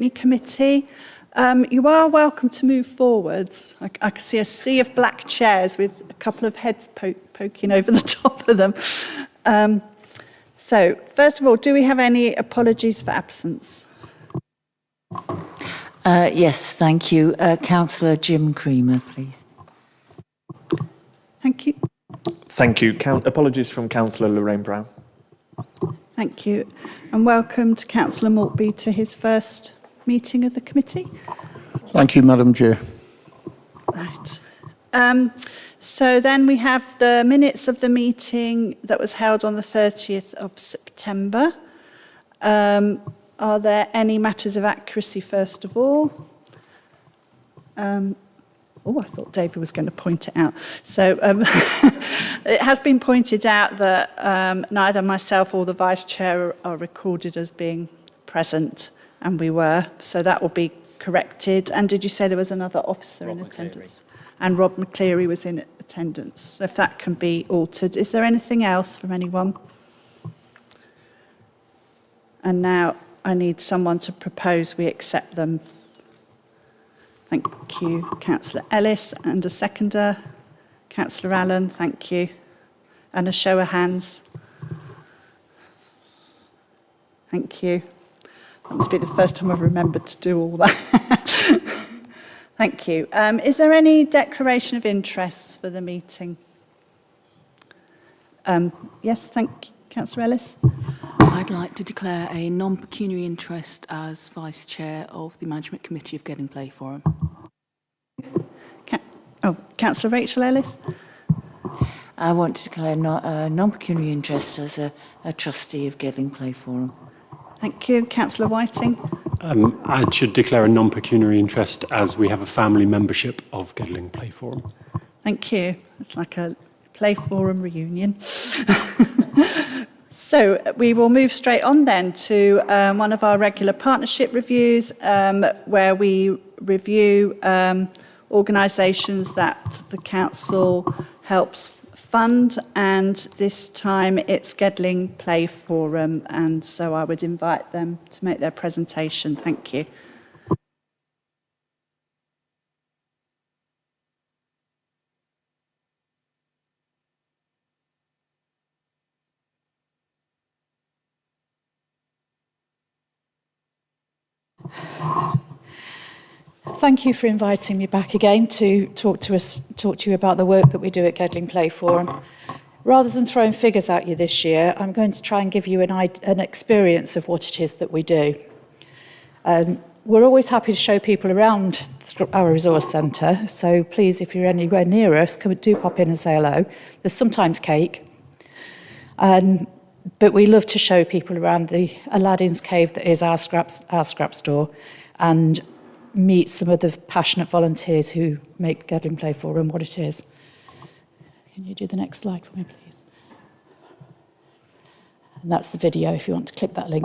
Committee. You are welcome to move forwards. I can see a sea of black chairs with a couple of heads poking over the top of them. So, first of all, do we have any apologies for absence? Yes, thank you. Councillor Jim Creamer, please. Thank you. Thank you. Apologies from Councillor Lorraine Brown. Thank you. And welcome to Councillor Maltby to his first meeting of the committee. Thank you, Madam Chair. Right. So then we have the minutes of the meeting that was held on the 30th of September. Are there any matters of accuracy, first of all? I thought David was going to point it out. So it has been pointed out that neither myself or the Vice Chair are recorded as being present, and we were. So that will be corrected. And did you say there was another officer in attendance? And Rob McCleary was in attendance. So if that can be altered. Is there anything else from anyone? And now I need someone to propose we accept them. Thank you, Councillor Ellis. And a seconder, Councillor Allen, thank you. And a show of hands. Thank you. That must be the first time I've remembered to do all that. Thank you. Is there any declaration of interest for the meeting? Yes, thank you, Councillor Ellis. I'd like to declare a non-pecuniary interest as Vice Chair of the Management Committee of Gedling Play Forum. Councillor Rachel Ellis. I want to declare non-pecuniary interest as a trustee of Gedling Play Forum. Thank you. Councillor Whiting. I should declare a non-pecuniary interest as we have a family membership of Gedling Play Forum. Thank you. It's like a Play Forum reunion. So we will move straight on then to one of our regular partnership reviews where we review organisations that the council helps fund, and this time it's Gedling Play Forum, and so I would invite them to make their presentation. Thank you. Thank you for inviting me back again to talk to you about the work that we do at Gedling Play Forum. Rather than throwing figures at you this year, I'm going to try and give you an experience of what it is that we do. We're always happy to show people around our resource centre, so please, if you're anywhere near us, do pop in and say hello. There's sometimes cake, but we love to show people around the Aladdin's Cave that is our scrap store, and meet some of the passionate volunteers who make Gedling Play Forum what it is. Can you do the next slide for me, please? And that's the video if you want to click that link.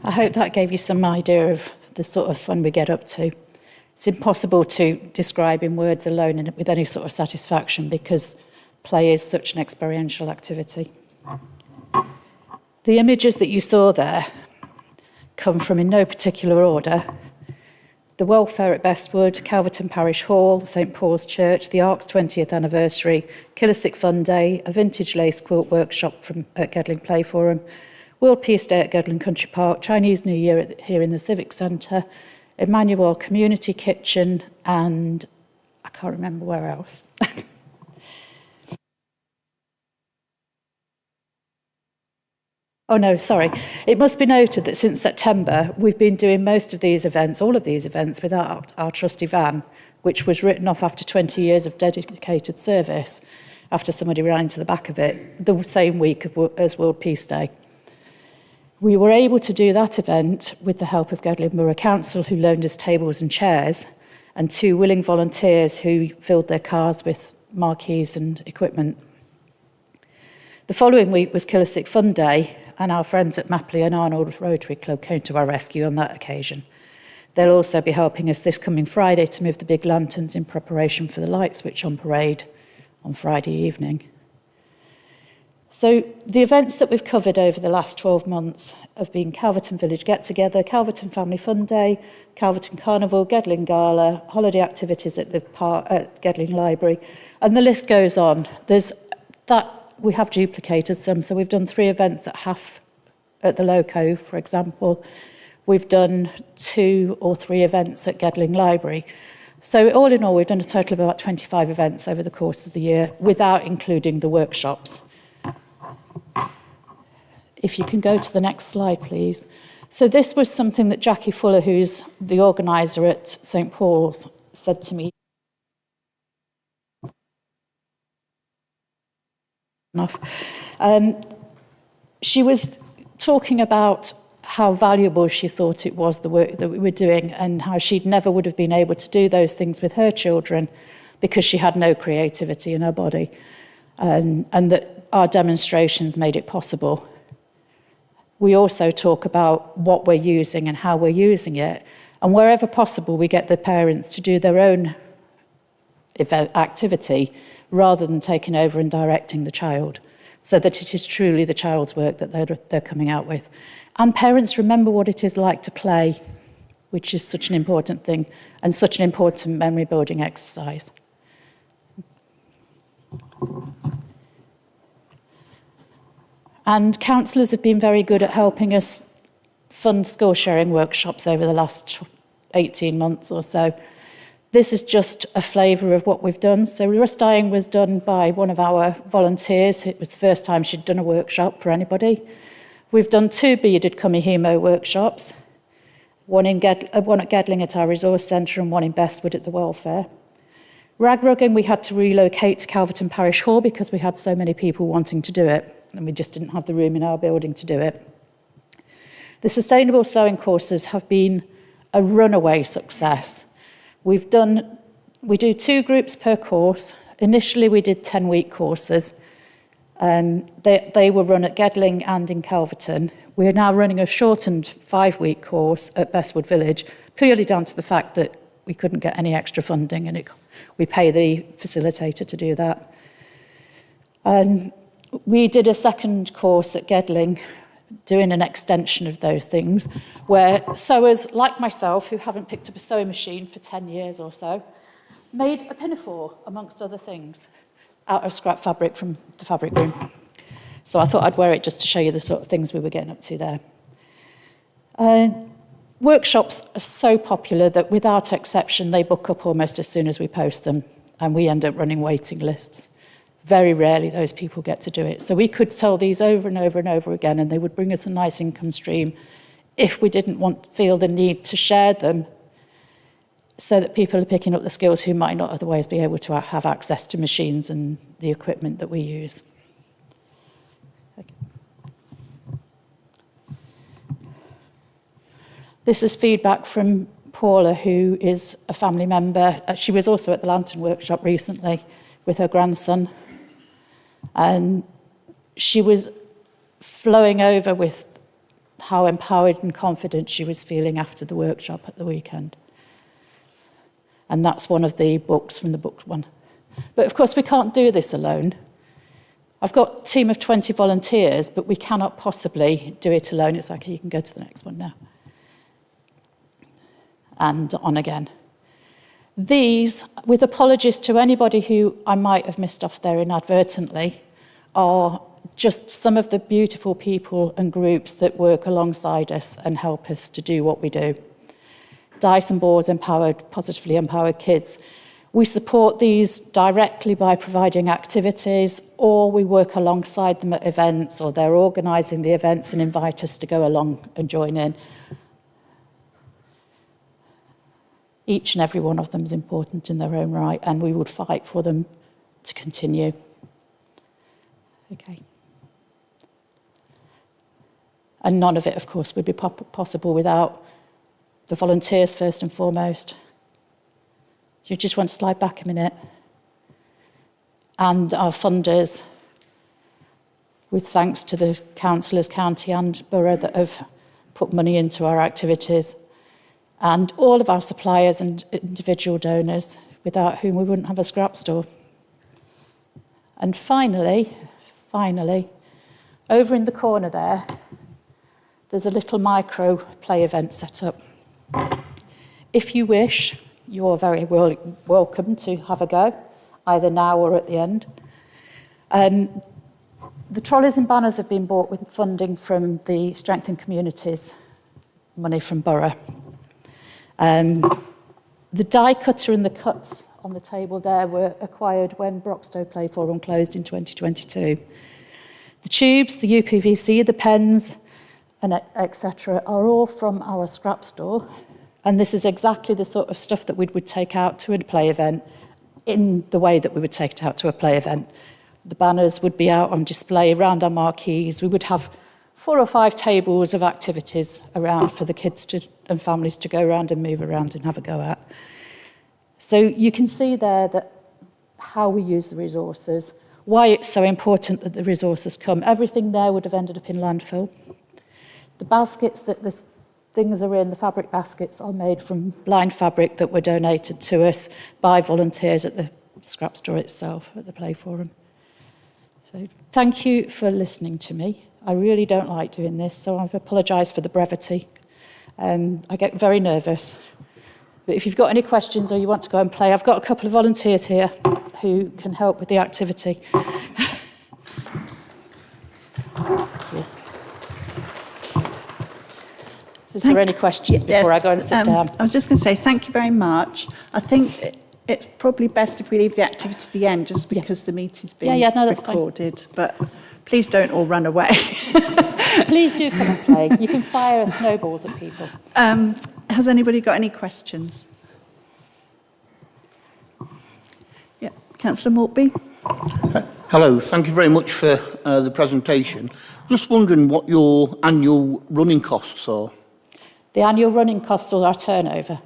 I hope that gave you some idea of the sort of fun we get up to. It's impossible to describe in words alone and with any sort of satisfaction because play is such an experiential activity. The images that you saw there come from, in no particular order, the welfare at Bestwood, Calverton Parish Hall, St Paul's Church, the Ark's 20th anniversary, Killissick Fun Day, a vintage lace quilt workshop at Gedling Play Forum, World Peace Day at Gedling Country Park, Chinese New Year here in the Civic Centre, Emmanuel Community Kitchen, and I can't remember where else. Oh no, sorry. It must be noted that since September, we've been doing most of these events, all of these events, without our trusty van, which was written off after 20 years of dedicated service, after somebody ran into the back of it, the same week as World Peace Day. We were able to do that event with the help of Gedling Borough Council, who loaned us tables and chairs, and 2 willing volunteers who filled their cars with marquees and equipment. The following week was Killissick Fun Day, and our friends at Mapley and Arnold Rotary Club came to our rescue on that occasion. They'll also be helping us this coming Friday to move the big lanterns in preparation for the light switch on parade on Friday evening. So the events that we've covered over the last 12 months have been Calverton Village Get Together, Calverton Family Fun Day, Calverton Carnival, Gedling Gala, holiday activities at the park, at Gedling Library, and the list goes on. There's that. We have duplicated some, so we've done 3 events at the Loco, for example. We've done 2 or 3 events at Gedling Library. So all in all, we've done a total of about 25 events over the course of the year, without including the workshops. If you can go to the next slide, please. So this was something that Jackie Fuller, who's the organiser at St Paul's, said to me. She was talking about how valuable she thought it was, the work that we were doing, and how she never would have been able to do those things with her children because she had no creativity in her body, and that our demonstrations made it possible. We also talk about what we're using and how we're using it, and wherever possible we get the parents to do their own event activity rather than taking over and directing the child, so that it is truly the child's work that they're coming out with. And parents remember what it is like to play, which is such an important thing and such an important memory building exercise. And counsellors have been very good at helping us fund school sharing workshops over the last 18 months or so. This is just a flavour of what we've done. So rust dyeing was done by one of our volunteers. It was the first time she'd done a workshop for anybody. We've done 2 beaded Kumihimo workshops, one at Gedling at our resource centre and one in Bestwood at the welfare. Rag rugging we had to relocate to Calverton Parish Hall because we had so many people wanting to do it, and we just didn't have the room in our building to do it. The sustainable sewing courses have been a runaway success. We do 2 groups per course. Initially, we did 10-week courses. They were run at Gedling and in Calverton. We are now running a shortened 5-week course at Bestwood Village, purely down to the fact that we couldn't get any extra funding, and we pay the facilitator to do that. We did a 2nd course at Gedling, doing an extension of those things, where sewers like myself, who haven't picked up a sewing machine for 10 years or so, made a pinafore, amongst other things, out of scrap fabric from the fabric room. So I thought I'd wear it just to show you the sort of things we were getting up to there. Workshops are so popular that without exception, they book up almost as soon as we post them, and we end up running waiting lists. Very rarely those people get to do it. So we could sell these over and over and over again, and they would bring us a nice income stream if we didn't feel the need to share them, so that people are picking up the skills who might not otherwise be able to have access to machines and the equipment that we use. This is feedback from Paula, who is a family member. She was also at the Lantern Workshop recently with her grandson. And she was flowing over with how empowered and confident she was feeling after the workshop at the weekend. And that's one of the books from the book one. But of course, we can't do this alone. I've got a team of 20 volunteers, but we cannot possibly do it alone. It's okay, you can go to the next one now. And on again. These, with apologies to anybody who I might have missed off there inadvertently, are just some of the beautiful people and groups that work alongside us and help us to do what we do. Dice and Balls empowered, positively empowered kids. We support these directly by providing activities, or we work alongside them at events, or they're organising the events and invite us to go along and join in. Each and every one of them is important in their own right, and we would fight for them to continue. Okay. And none of it, of course, would be possible without the volunteers first and foremost. Do you just want to slide back a minute? And our funders, with thanks to the councillors, county and borough, that have put money into our activities, and all of our suppliers and individual donors, without whom we wouldn't have a scrap store. And finally, over in the corner there, there's a little micro play event set up. If you wish, you're very welcome to have a go, either now or at the end. The trolleys and banners have been bought with funding from the Strengthen Communities money from Borough. The die cutter and the cuts on the table there were acquired when Broxtowe Play Forum closed in 2022. The tubes, the UPVC, the pens, and etc. are all from our scrap store. And this is exactly the sort of stuff that we would take out to a play event in the way that we would take it out to a play event. The banners would be out on display around our marquees. We would have 4 or 5 tables of activities around for the kids and families to go around and move around and have a go at. So you can see there that how we use the resources, why it's so important that the resources come. Everything there would have ended up in landfill. The baskets that the things are in, the fabric baskets, are made from blind fabric that were donated to us by volunteers at the scrap store itself, at the Play Forum. So thank you for listening to me. I really don't like doing this, so I apologise for the brevity. I get very nervous. But if you've got any questions or you want to go and play, I've got a couple of volunteers here who can help with the activity. Is there any questions before I go and sit down? I was just going to say thank you very much. I think it's probably best if we leave the activity to the end, just because the meeting's being that's recorded. But please don't all run away. Please do come and play. You can fire snowballs at people. Has anybody got any questions? Yeah, Councillor Maltby. Hello, thank you very much for the presentation. Just wondering what your annual running costs are. The annual running costs are our turnover.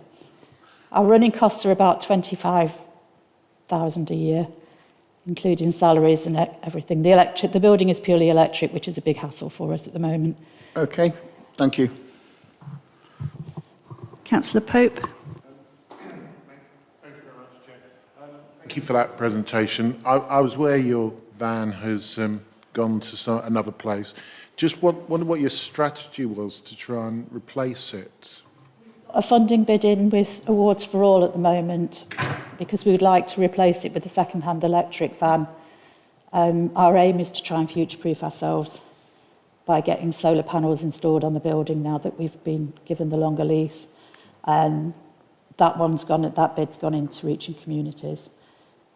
Our running costs are about 25,000 a year, including salaries and everything. The building is purely electric, which is a big hassle for us at the moment. Okay, thank you. Councillor Pope. Thank you for that presentation. I was aware your van has gone to another place. Just wonder what your strategy was to try and replace it. A funding bid in with Awards for All at the moment, because we would like to replace it with a second-hand electric van. Our aim is to try and future-proof ourselves by getting solar panels installed on the building now that we've been given the longer lease. That bid's gone into Reaching Communities.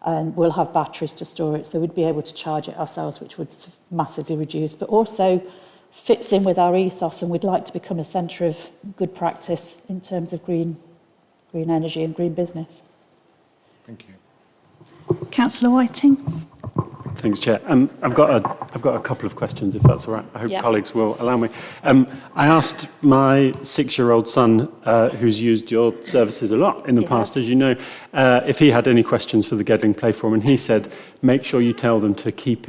And we'll have batteries to store it, so we'd be able to charge it ourselves, which would massively reduce, but also fits in with our ethos, and we'd like to become a centre of good practice in terms of green energy and green business. Thank you. Councillor Whiting. Thanks, Chair. I've got a couple of questions, if that's all right. I hope colleagues will allow me. I asked my 6-year-old son, who's used your services a lot in the past, as you know, if he had any questions for the Gedling Play Forum, and he said, make sure you tell them to keep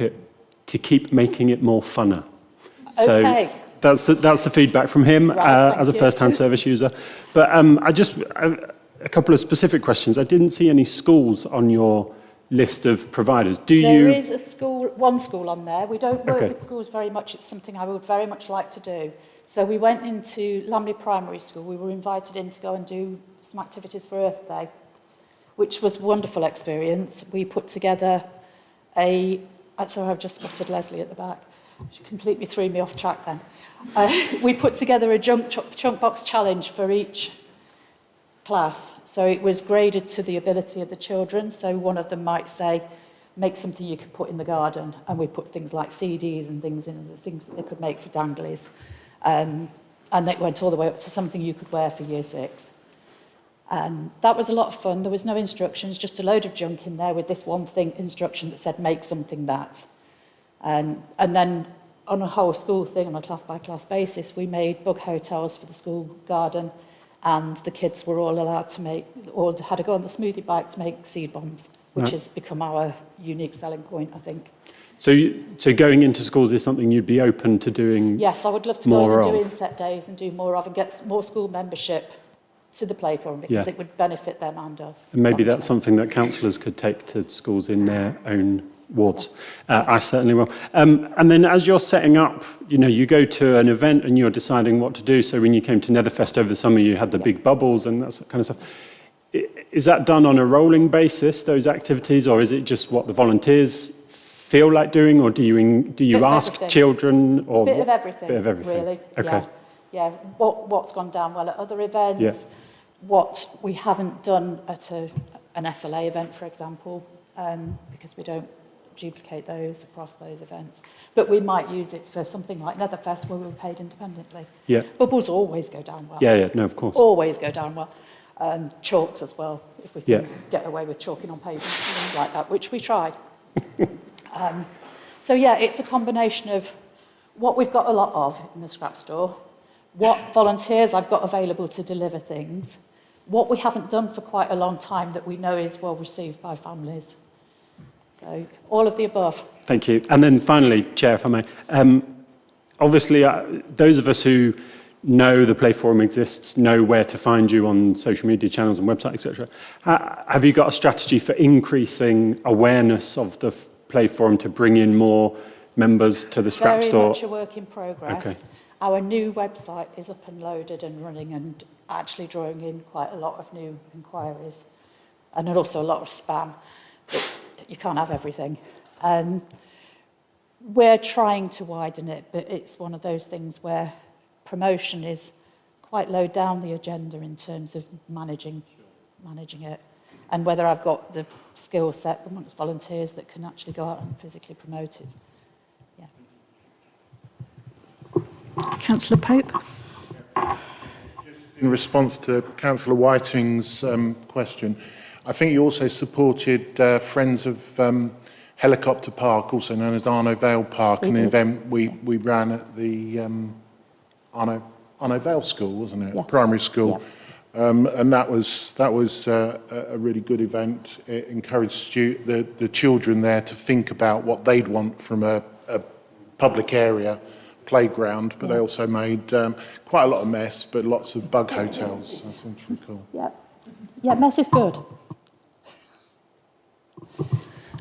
making it more funner. Okay. That's the feedback from him as a you. first-hand service user. But a couple of specific questions. I didn't see any schools on your list of providers. There is one school on there. We don't work Okay. with schools very much. It's something I would very much like to do. So we went into Lamley Primary School. We were invited in to go and do some activities for Earth Day, which was a wonderful experience. We put together sorry, I've just spotted Leslie at the back. She completely threw me off track then. We put together a chunk box challenge for each class. So it was graded to the ability of the children. So one of them might say, make something you could put in the garden. And we put things like CDs and things in, the things that they could make for danglies. And they went all the way up to something you could wear for year 6. And that was a lot of fun. There was no instructions, just a load of junk in there with this one thing instruction that said, make something that. And then on a whole school thing, on a class-by-class basis, we made bug hotels for the school garden, and the kids were all allowed to had to go on the smoothie bike to make seed bombs, which Right. has become our unique selling point, I think. So going into schools is something you'd be open to doing? Yes, I would love to go More in and do of. inset days and do more of and get more school membership to the play forum because Yeah. it would benefit them and us. And maybe that's something that councillors could take to schools in their own wards. I certainly will. And then as you're setting up, you go to an event and you're deciding what to do. So when you came to Netherfest over the summer, you had the big bubbles and that kind of stuff. Is that done on a rolling basis, those activities, or is it just what the volunteers feel like doing, or do you Bit of ask everything. children? Or Bit of everything. Bit of everything. Really. Okay. Yeah. What's gone down well at other events? Yeah. What we haven't done at an SLA event, for example, because we don't duplicate those across those events. But we might use it for something like Netherfest where we were paid independently. Yeah. Bubbles always go down well. Yeah, no, of course. Always go down well. And chalks as well, if we can Yeah. get away with chalking on pavements and things like that, which we tried. So yeah, it's a combination of what we've got a lot of in the scrap store, what volunteers I've got available to deliver things, what we haven't done for quite a long time that we know is well received by families. So all of the above. Thank you. And then finally, Chair, if I may, obviously those of us who know the Play Forum exists, know where to find you on social media channels and websites, etc. Have you got a strategy for increasing awareness of the Play Forum to bring in more members to the scrap store? Very much a work in progress. Okay. Our new website is up and loaded and running and actually drawing in quite a lot of new inquiries and also a lot of spam. But you can't have everything. We're trying to widen it, but it's one of those things where promotion is quite low down the agenda in terms of managing it, and whether I've got the skill set amongst volunteers that can actually go out and physically promote it. Yeah. Councillor Pope? In response to Councillor Whiting's question, I think you also supported Friends of Helicopter Park, also known as Arno Vale Park, an event we ran at the Arno Vale School, wasn't it? Yes. Primary school. Yeah. And that was a really good event. It encouraged the children there to think about what they'd want from a public area playground, but they also made quite a lot of mess, but lots of bug hotels. That's really cool. Yeah, mess is good.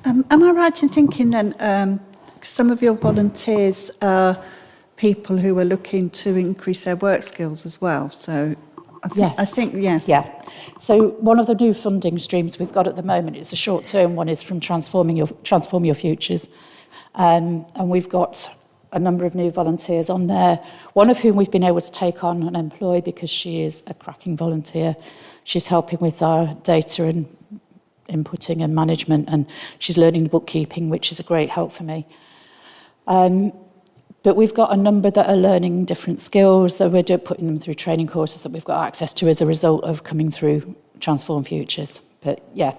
Am I right in thinking then some of your volunteers are people who are looking to increase their work skills as well? So I think yes. Yeah. So one of the new funding streams we've got at the moment is a short-term one, is from Transform Your Futures. And we've got a number of new volunteers on there, one of whom we've been able to take on and employ because she is a cracking volunteer. She's helping with our data and inputting and management, and she's learning bookkeeping, which is a great help for me. But we've got a number that are learning different skills that we're putting them through training courses that we've got access to as a result of coming through Transform Futures. But yeah.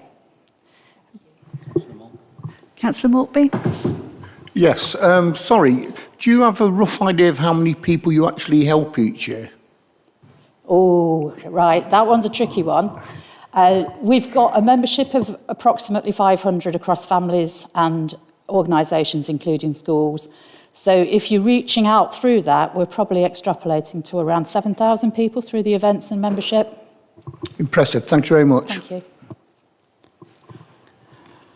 Councillor Maltby? Yes, sorry, do you have a rough idea of how many people you actually help each year? Oh, right, that one's a tricky one. We've got a membership of approximately 500 across families and organisations, including schools. So if you're reaching out through that, we're probably extrapolating to around 7,000 people through the events and membership. Impressive. Thank you very much. Thank you.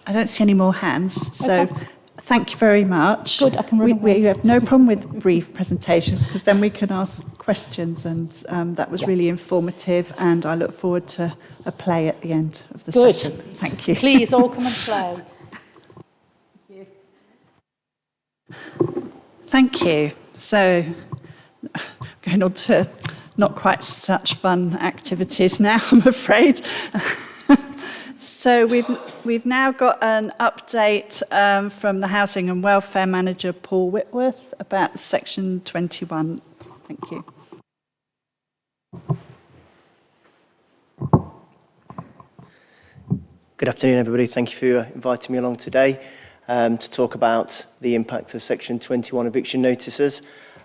I don't see any more hands, so Okay. thank you very much. Good, I can run away. We have no problem with brief presentations because then we can ask questions, and that was really informative, and I look forward to a play at the end of the Good. session. Thank you. Please all come and play. Thank you. So, going on to not quite such fun activities now, I'm afraid. So we've now got an update from the Housing and Welfare Manager, Paul Whitworth, about Section 21. Thank you. Good afternoon, everybody. Thank you for inviting me along today to talk about the impact of Section 21 eviction notices.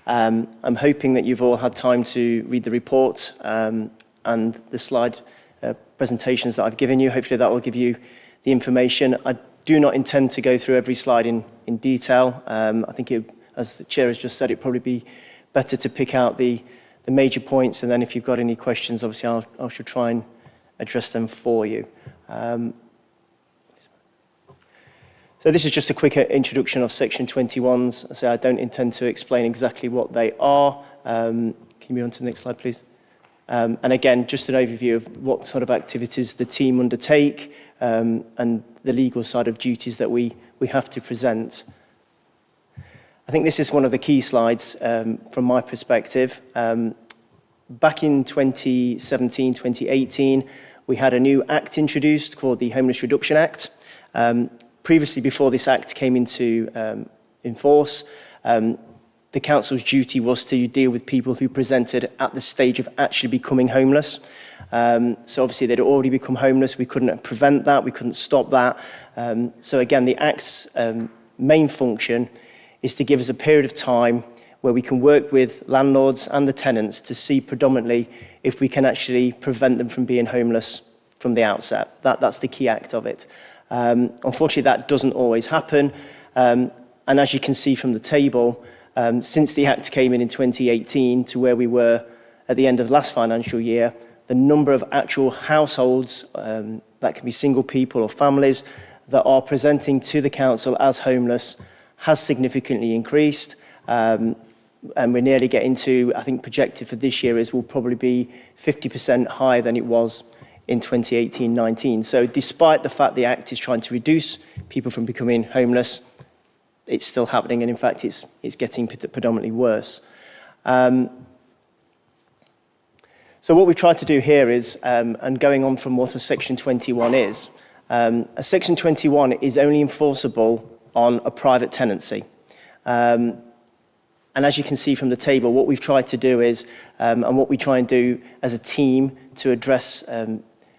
I'm hoping that you've all had time to read the report and the slide presentations that I've given you. Hopefully that will give you the information. I do not intend to go through every slide in detail. I think, as the Chair has just said, it'd probably be better to pick out the major points, and then if you've got any questions, obviously I should try and address them for you. So this is just a quick introduction of Section 21s. So I don't intend to explain exactly what they are. Can you move on to the next slide, please? And again, just an overview of what sort of activities the team undertake and the legal side of duties that we have to present. I think this is one of the key slides from my perspective. Back in 2017, 2018, we had a new act introduced called the Homeless Reduction Act. Previously, before this act came into in force, the council's duty was to deal with people who presented at the stage of actually becoming homeless. So obviously they'd already become homeless. We couldn't prevent that. We couldn't stop that. So again, the act's main function is to give us a period of time where we can work with landlords and the tenants to see predominantly if we can actually prevent them from being homeless from the outset. That's the key act of it. Unfortunately, that doesn't always happen. And as you can see from the table, since the Act came in 2018 to where we were at the end of last financial year, the number of actual households, that can be single people or families, that are presenting to the council as homeless has significantly increased. And we're nearly getting to, I think projected for this year is will probably be 50% higher than it was in 2018-19. So despite the fact the Act is trying to reduce people from becoming homeless, it's still happening, and in fact it's getting predominantly worse. So what we try to do here is, and going on from what a Section 21 is, a Section 21 is only enforceable on a private tenancy. And as you can see from the table, what we've tried to do is, and what we try and do as a team to address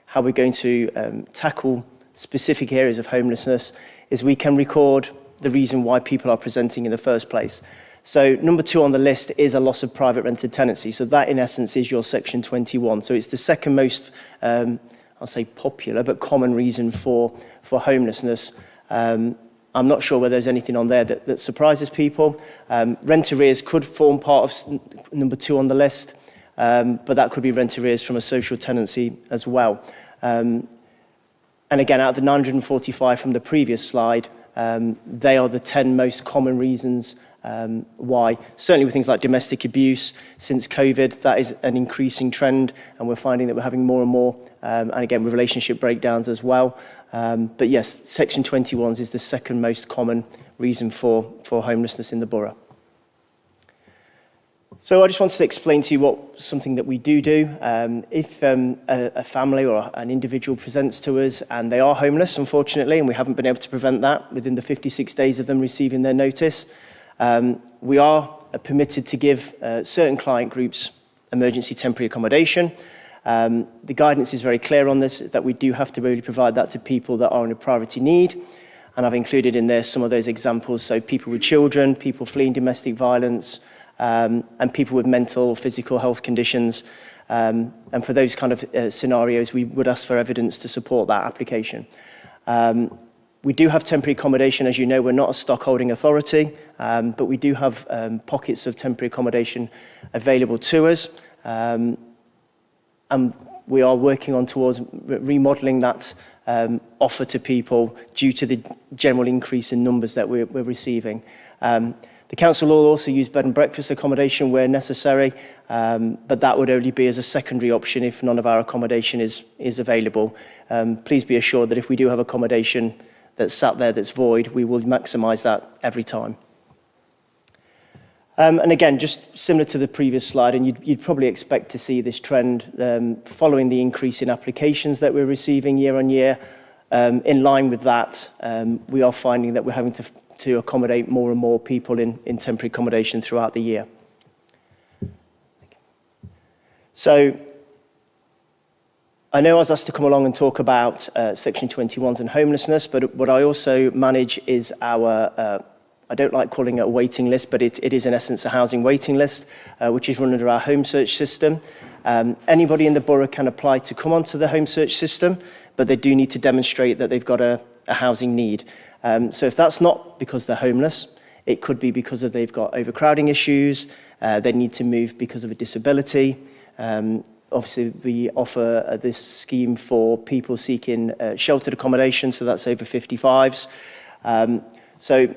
how we're going to tackle specific areas of homelessness, is we can record the reason why people are presenting in the first place. So number 2 on the list is a loss of private rented tenancy. So that in essence is your Section 21. So it's the second most, I'll say popular, but common reason for homelessness. I'm not sure whether there's anything on there that surprises people. Rent arrears could form part of number 2 on the list, but that could be rent arrears from a social tenancy as well. And again, out of the 945 from the previous slide, they are the 10 most common reasons why. Certainly with things like domestic abuse, since COVID, that is an increasing trend, and we're finding that we're having more and more, and again with relationship breakdowns as well. But yes, Section 21s is the second most common reason for homelessness in the borough. So I just wanted to explain to you something that we do. If a family or an individual presents to us and they are homeless, unfortunately, and we haven't been able to prevent that within the 56 days of them receiving their notice, we are permitted to give certain client groups emergency temporary accommodation. The guidance is very clear on this, that we do have to really provide that to people that are in a priority need. And I've included in there some of those examples. So people with children, people fleeing domestic violence, and people with mental or physical health conditions. And for those kind of scenarios, we would ask for evidence to support that application. We do have temporary accommodation. As you know, we're not a stockholding authority, but we do have pockets of temporary accommodation available to us. And we are working on towards remodelling that offer to people due to the general increase in numbers that we're receiving. The council will also use bed and breakfast accommodation where necessary, but that would only be as a secondary option if none of our accommodation is available. Please be assured that if we do have accommodation that's sat there that's void, we will maximise that every time. And again, just similar to the previous slide, and you'd probably expect to see this trend following the increase in applications that we're receiving year on year. In line with that, we are finding that we're having to accommodate more and more people in temporary accommodation throughout the year. So I know I was asked to come along and talk about Section 21s and homelessness, but what I also manage is our, I don't like calling it a waiting list, but it is in essence a housing waiting list, which is run under our home search system. Anybody in the borough can apply to come onto the home search system, but they do need to demonstrate that they've got a housing need. So if that's not because they're homeless, it could be because of they've got overcrowding issues, they need to move because of a disability. Obviously, we offer this scheme for people seeking sheltered accommodation, so that's over 55s. So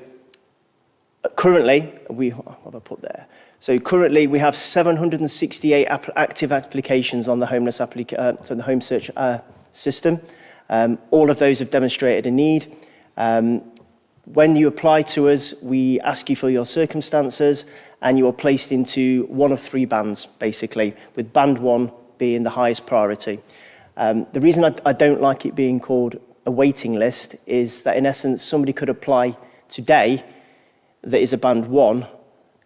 currently, what have I put there? So currently, we have 768 active applications on the homeless the home search system. All of those have demonstrated a need. When you apply to us, we ask you for your circumstances, and you are placed into one of three bands, basically, with band 1 being the highest priority. The reason I don't like it being called a waiting list is that, in essence, somebody could apply today that is a band 1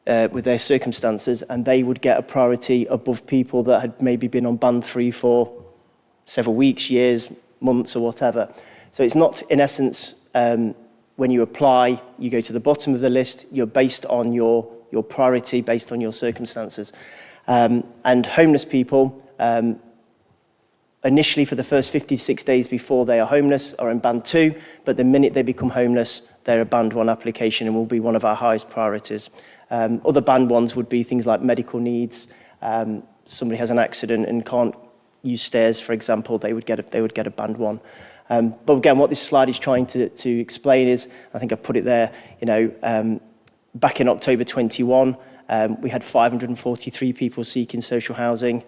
with their circumstances, and they would get a priority above people that had maybe been on band 3 for several weeks, years, months, or whatever. So it's not, in essence, when you apply, you go to the bottom of the list, you're based on your priority, based on your circumstances. And homeless people, initially for the first 56 days before they are homeless, are in band 2, but the minute they become homeless, they're a band 1 application and will be one of our highest priorities. Other band 1s would be things like medical needs. Somebody has an accident and can't use stairs, for example, they would get a band 1. But again, what this slide is trying to explain is, I think I put it there, back in October 21, we had 543 people seeking social housing.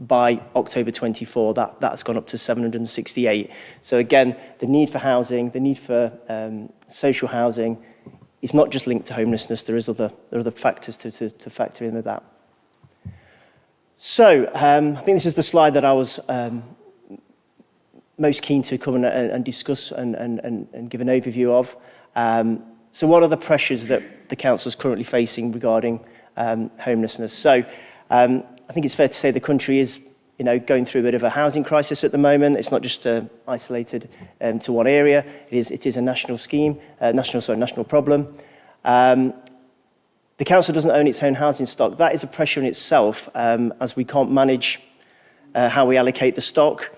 By October 24, that's gone up to 768. So again, the need for housing, the need for social housing is not just linked to homelessness, there are other factors to factor in with that. So I think this is the slide that I was most keen to come and discuss and give an overview of. So what are the pressures that the council is currently facing regarding homelessness? So I think it's fair to say the country is, going through a bit of a housing crisis at the moment. It's not just isolated to one area. It is a national scheme, national problem. The council doesn't own its own housing stock. That is a pressure in itself, as we can't manage how we allocate the stock.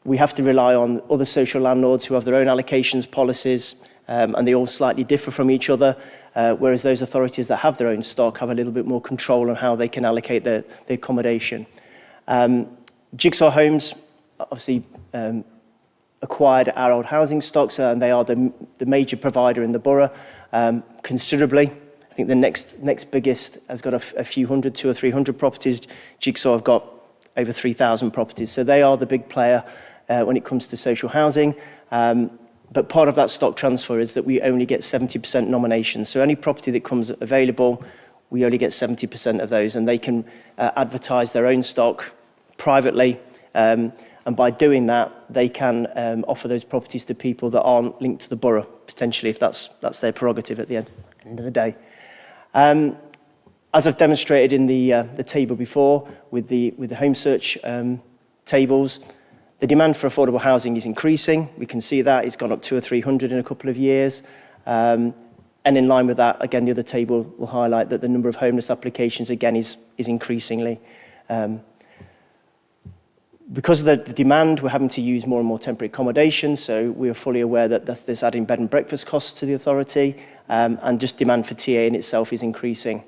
We have to rely on other social landlords who have their own allocations policies, and they all slightly differ from each other, whereas those authorities that have their own stock have a little bit more control on how they can allocate the accommodation. Jigsaw Homes obviously acquired our old housing stocks, and they are the major provider in the borough, considerably. I think the next biggest has got a few hundred, 200 or 300 properties. Jigsaw have got over 3,000 properties. So they are the big player when it comes to social housing. But part of that stock transfer is that we only get 70% nominations. So any property that comes available, we only get 70% of those, and they can advertise their own stock privately. And by doing that, they can offer those properties to people that aren't linked to the borough, potentially, if that's their prerogative at the end of the day. As I've demonstrated in the table before with the home search tables, the demand for affordable housing is increasing. We can see that it's gone up 200 or 300 in a couple of years. And in line with that, again, the other table will highlight that the number of homeless applications, again, is increasingly. Because of the demand, we're having to use more and more temporary accommodation, so we are fully aware that there's adding bed and breakfast costs to the authority, and just demand for TA in itself is increasing.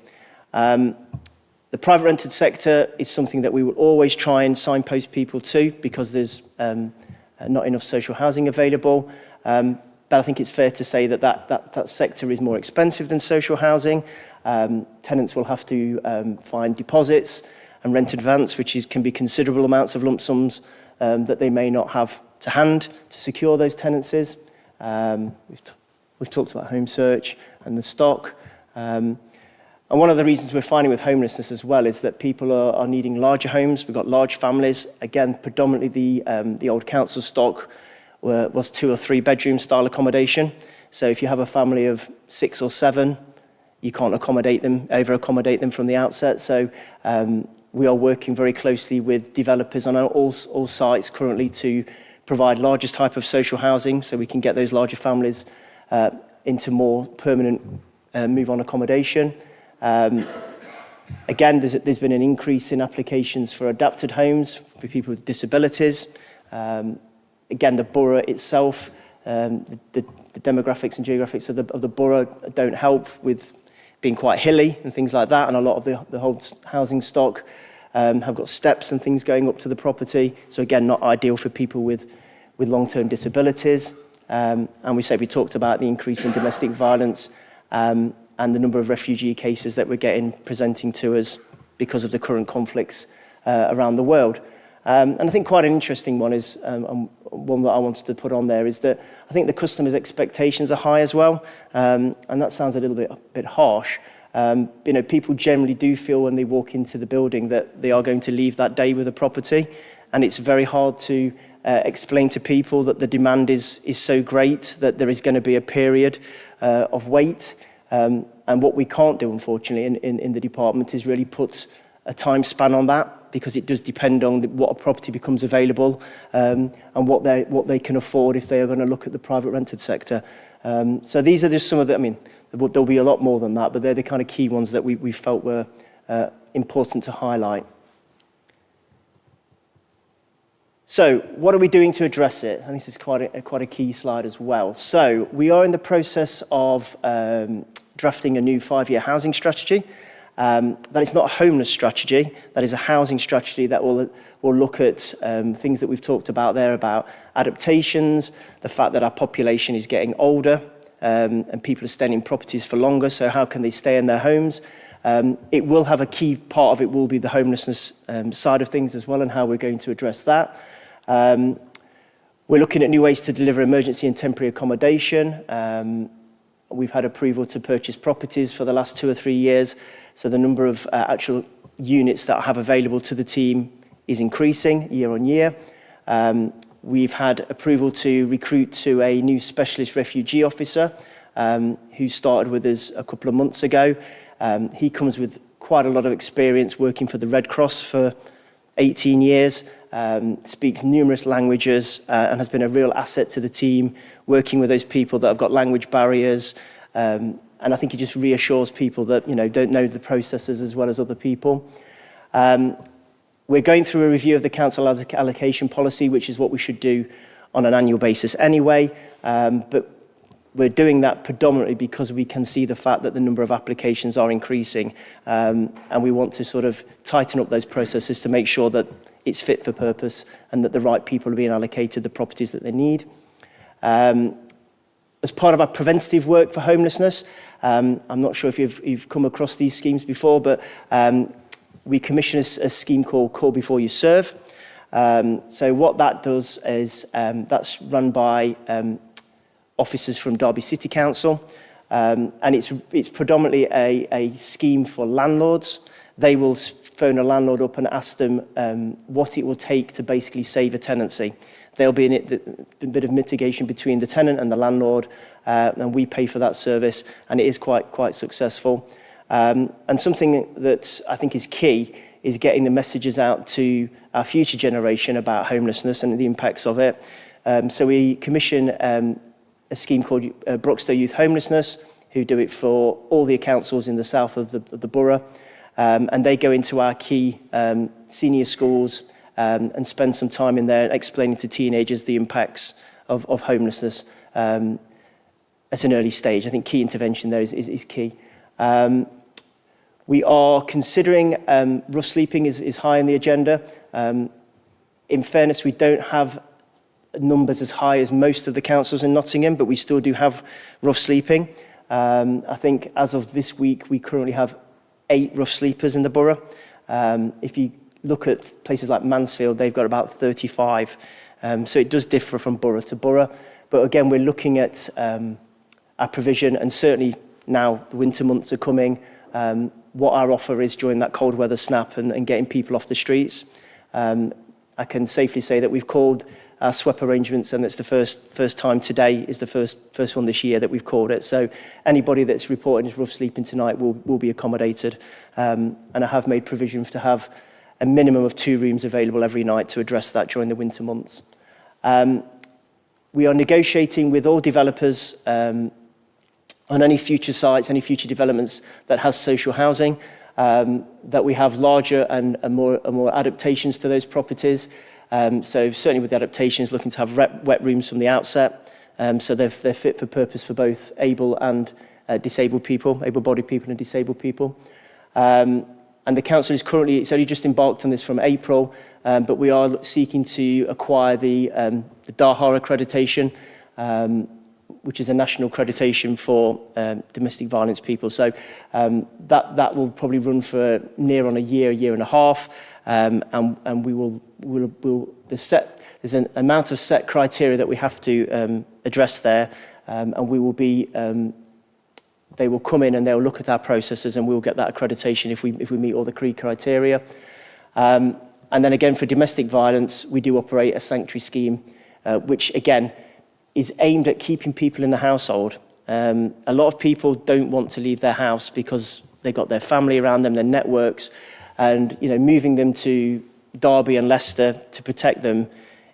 The private rented sector is something that we will always try and signpost people to, because there's not enough social housing available. But I think it's fair to say that sector is more expensive than social housing. Tenants will have to find deposits and rent advance, which can be considerable amounts of lump sums that they may not have to hand to secure those tenancies. We've talked about home search and the stock. And one of the reasons we're finding with homelessness as well is that people are needing larger homes. We've got large families. Again, predominantly the old council stock was 2 or 3 bedroom style accommodation. So if you have a family of 6 or 7, you can't over accommodate them from the outset. So we are working very closely with developers on all sites currently to provide larger type of social housing, so we can get those larger families into more permanent move-on accommodation. Again, there's been an increase in applications for adapted homes for people with disabilities. Again, the borough itself, the demographics and geographics of the borough don't help with being quite hilly and things like that, and a lot of the whole housing stock have got steps and things going up to the property. So again, not ideal for people with long-term disabilities. And we talked about the increase in domestic violence and the number of refugee cases that we're getting presenting to us because of the current conflicts around the world. And I think quite an interesting one is, one that I wanted to put on there, is that I think the customers' expectations are high as well. And that sounds a little bit harsh. People generally do feel when they walk into the building that they are going to leave that day with a property. And it's very hard to explain to people that the demand is so great that there is going to be a period of wait. And what we can't do, unfortunately, in the department is really put a time span on that, because it does depend on what a property becomes available and what they can afford if they are going to look at the private rented sector. So these are just some of the, there'll be a lot more than that, but they're the kind of key ones that we felt were important to highlight. So what are we doing to address it? And this is quite a key slide as well. So we are in the process of drafting a new 5-year housing strategy. That is not a homeless strategy, that is a housing strategy that will look at things that we've talked about there, about adaptations, the fact that our population is getting older and people are staying in properties for longer, so how can they stay in their homes? It will have a key part of it will be the homelessness side of things as well, and how we're going to address that. We're looking at new ways to deliver emergency and temporary accommodation. We've had approval to purchase properties for the last 2 or 3 years, so the number of actual units that I have available to the team is increasing year on year. We've had approval to recruit to a new specialist refugee officer who started with us a couple of months ago. He comes with quite a lot of experience working for the Red Cross for 18 years, speaks numerous languages and has been a real asset to the team, working with those people that have got language barriers. And I think it just reassures people that, don't know the processes as well as other people. We're going through a review of the council allocation policy, which is what we should do on an annual basis anyway. But we're doing that predominantly because we can see the fact that the number of applications are increasing. And we want to sort of tighten up those processes to make sure that it's fit for purpose and that the right people are being allocated the properties that they need. As part of our preventative work for homelessness, I'm not sure if you've come across these schemes before, but we commission a scheme called Call Before You Serve. So what that does is that's run by officers from Derby City Council, and it's predominantly a scheme for landlords. They will phone a landlord up and ask them what it will take to basically save a tenancy. There'll be a bit of mitigation between the tenant and the landlord, and we pay for that service, and it is quite successful. And something that I think is key is getting the messages out to our future generation about homelessness and the impacts of it. So we commission a scheme called Broxtowe Youth Homelessness, who do it for all the councils in the south of the borough. And they go into our key senior schools and spend some time in there explaining to teenagers the impacts of homelessness at an early stage. I think key intervention there is key. We are considering rough sleeping is high on the agenda. In fairness, we don't have numbers as high as most of the councils in Nottingham, but we still do have rough sleeping. I think as of this week, we currently have 8 rough sleepers in the borough. If you look at places like Mansfield, they've got about 35. So it does differ from borough to borough. But again, we're looking at our provision, and certainly now the winter months are coming, what our offer is during that cold weather snap and getting people off the streets. I can safely say that we've called our SWEP arrangements, and it's the first time today is the first one this year that we've called it. So anybody that's reporting is rough sleeping tonight will be accommodated. And I have made provision to have a minimum of 2 rooms available every night to address that during the winter months. We are negotiating with all developers on any future sites, any future developments that has social housing, that we have larger and more adaptations to those properties. So certainly with the adaptations, looking to have wet rooms from the outset, so they're fit for purpose for both able and disabled people, able-bodied people and disabled people. And the council is currently, it's only just embarked on this from April, but we are seeking to acquire the DAHA accreditation, which is a national accreditation for domestic violence people. So that will probably run for near on a year and a half, and there's an amount of set criteria that we have to address there, and we will be. They will come in and they'll look at our processes, and we'll get that accreditation if we meet all the criteria. And then again, for domestic violence, we do operate a sanctuary scheme, which again is aimed at keeping people in the household. A lot of people don't want to leave their house because they've got their family around them, their networks, and moving them to Derby and Leicester to protect them,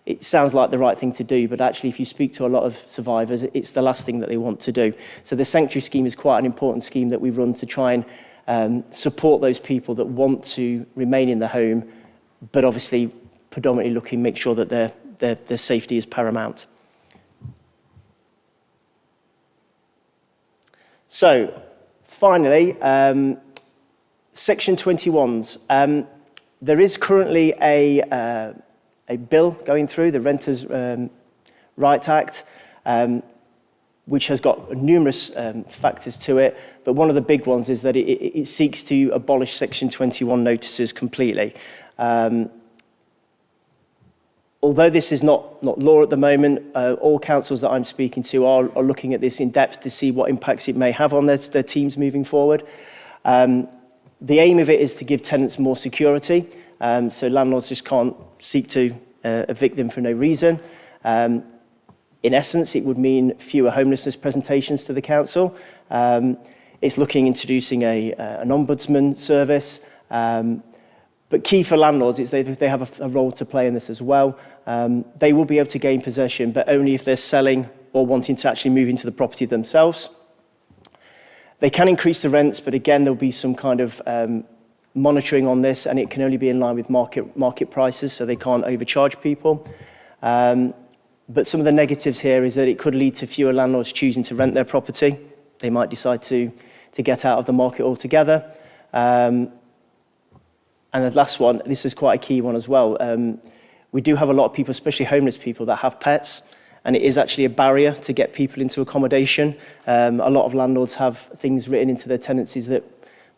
it sounds like the right thing to do, but actually if you speak to a lot of survivors, it's the last thing that they want to do. So the sanctuary scheme is quite an important scheme that we run to try and support those people that want to remain in the home, but obviously predominantly make sure that their safety is paramount. So finally, Section 21s. There is currently a bill going through, the Renters' Right Act, which has got numerous factors to it, but one of the big ones is that it seeks to abolish Section 21 notices completely. Although this is not law at the moment, all councils that I'm speaking to are looking at this in depth to see what impacts it may have on their teams moving forward. The aim of it is to give tenants more security, so landlords just can't seek to evict them for no reason. In essence, it would mean fewer homelessness presentations to the council. It's looking introducing an ombudsman service. But key for landlords is they have a role to play in this as well. They will be able to gain possession, but only if they're selling or wanting to actually move into the property themselves. They can increase the rents, but again, there'll be some kind of monitoring on this, and it can only be in line with market prices, so they can't overcharge people. But some of the negatives here is that it could lead to fewer landlords choosing to rent their property. They might decide to get out of the market altogether. And the last one, this is quite a key one as well. We do have a lot of people, especially homeless people, that have pets, and it is actually a barrier to get people into accommodation. A lot of landlords have things written into their tenancies that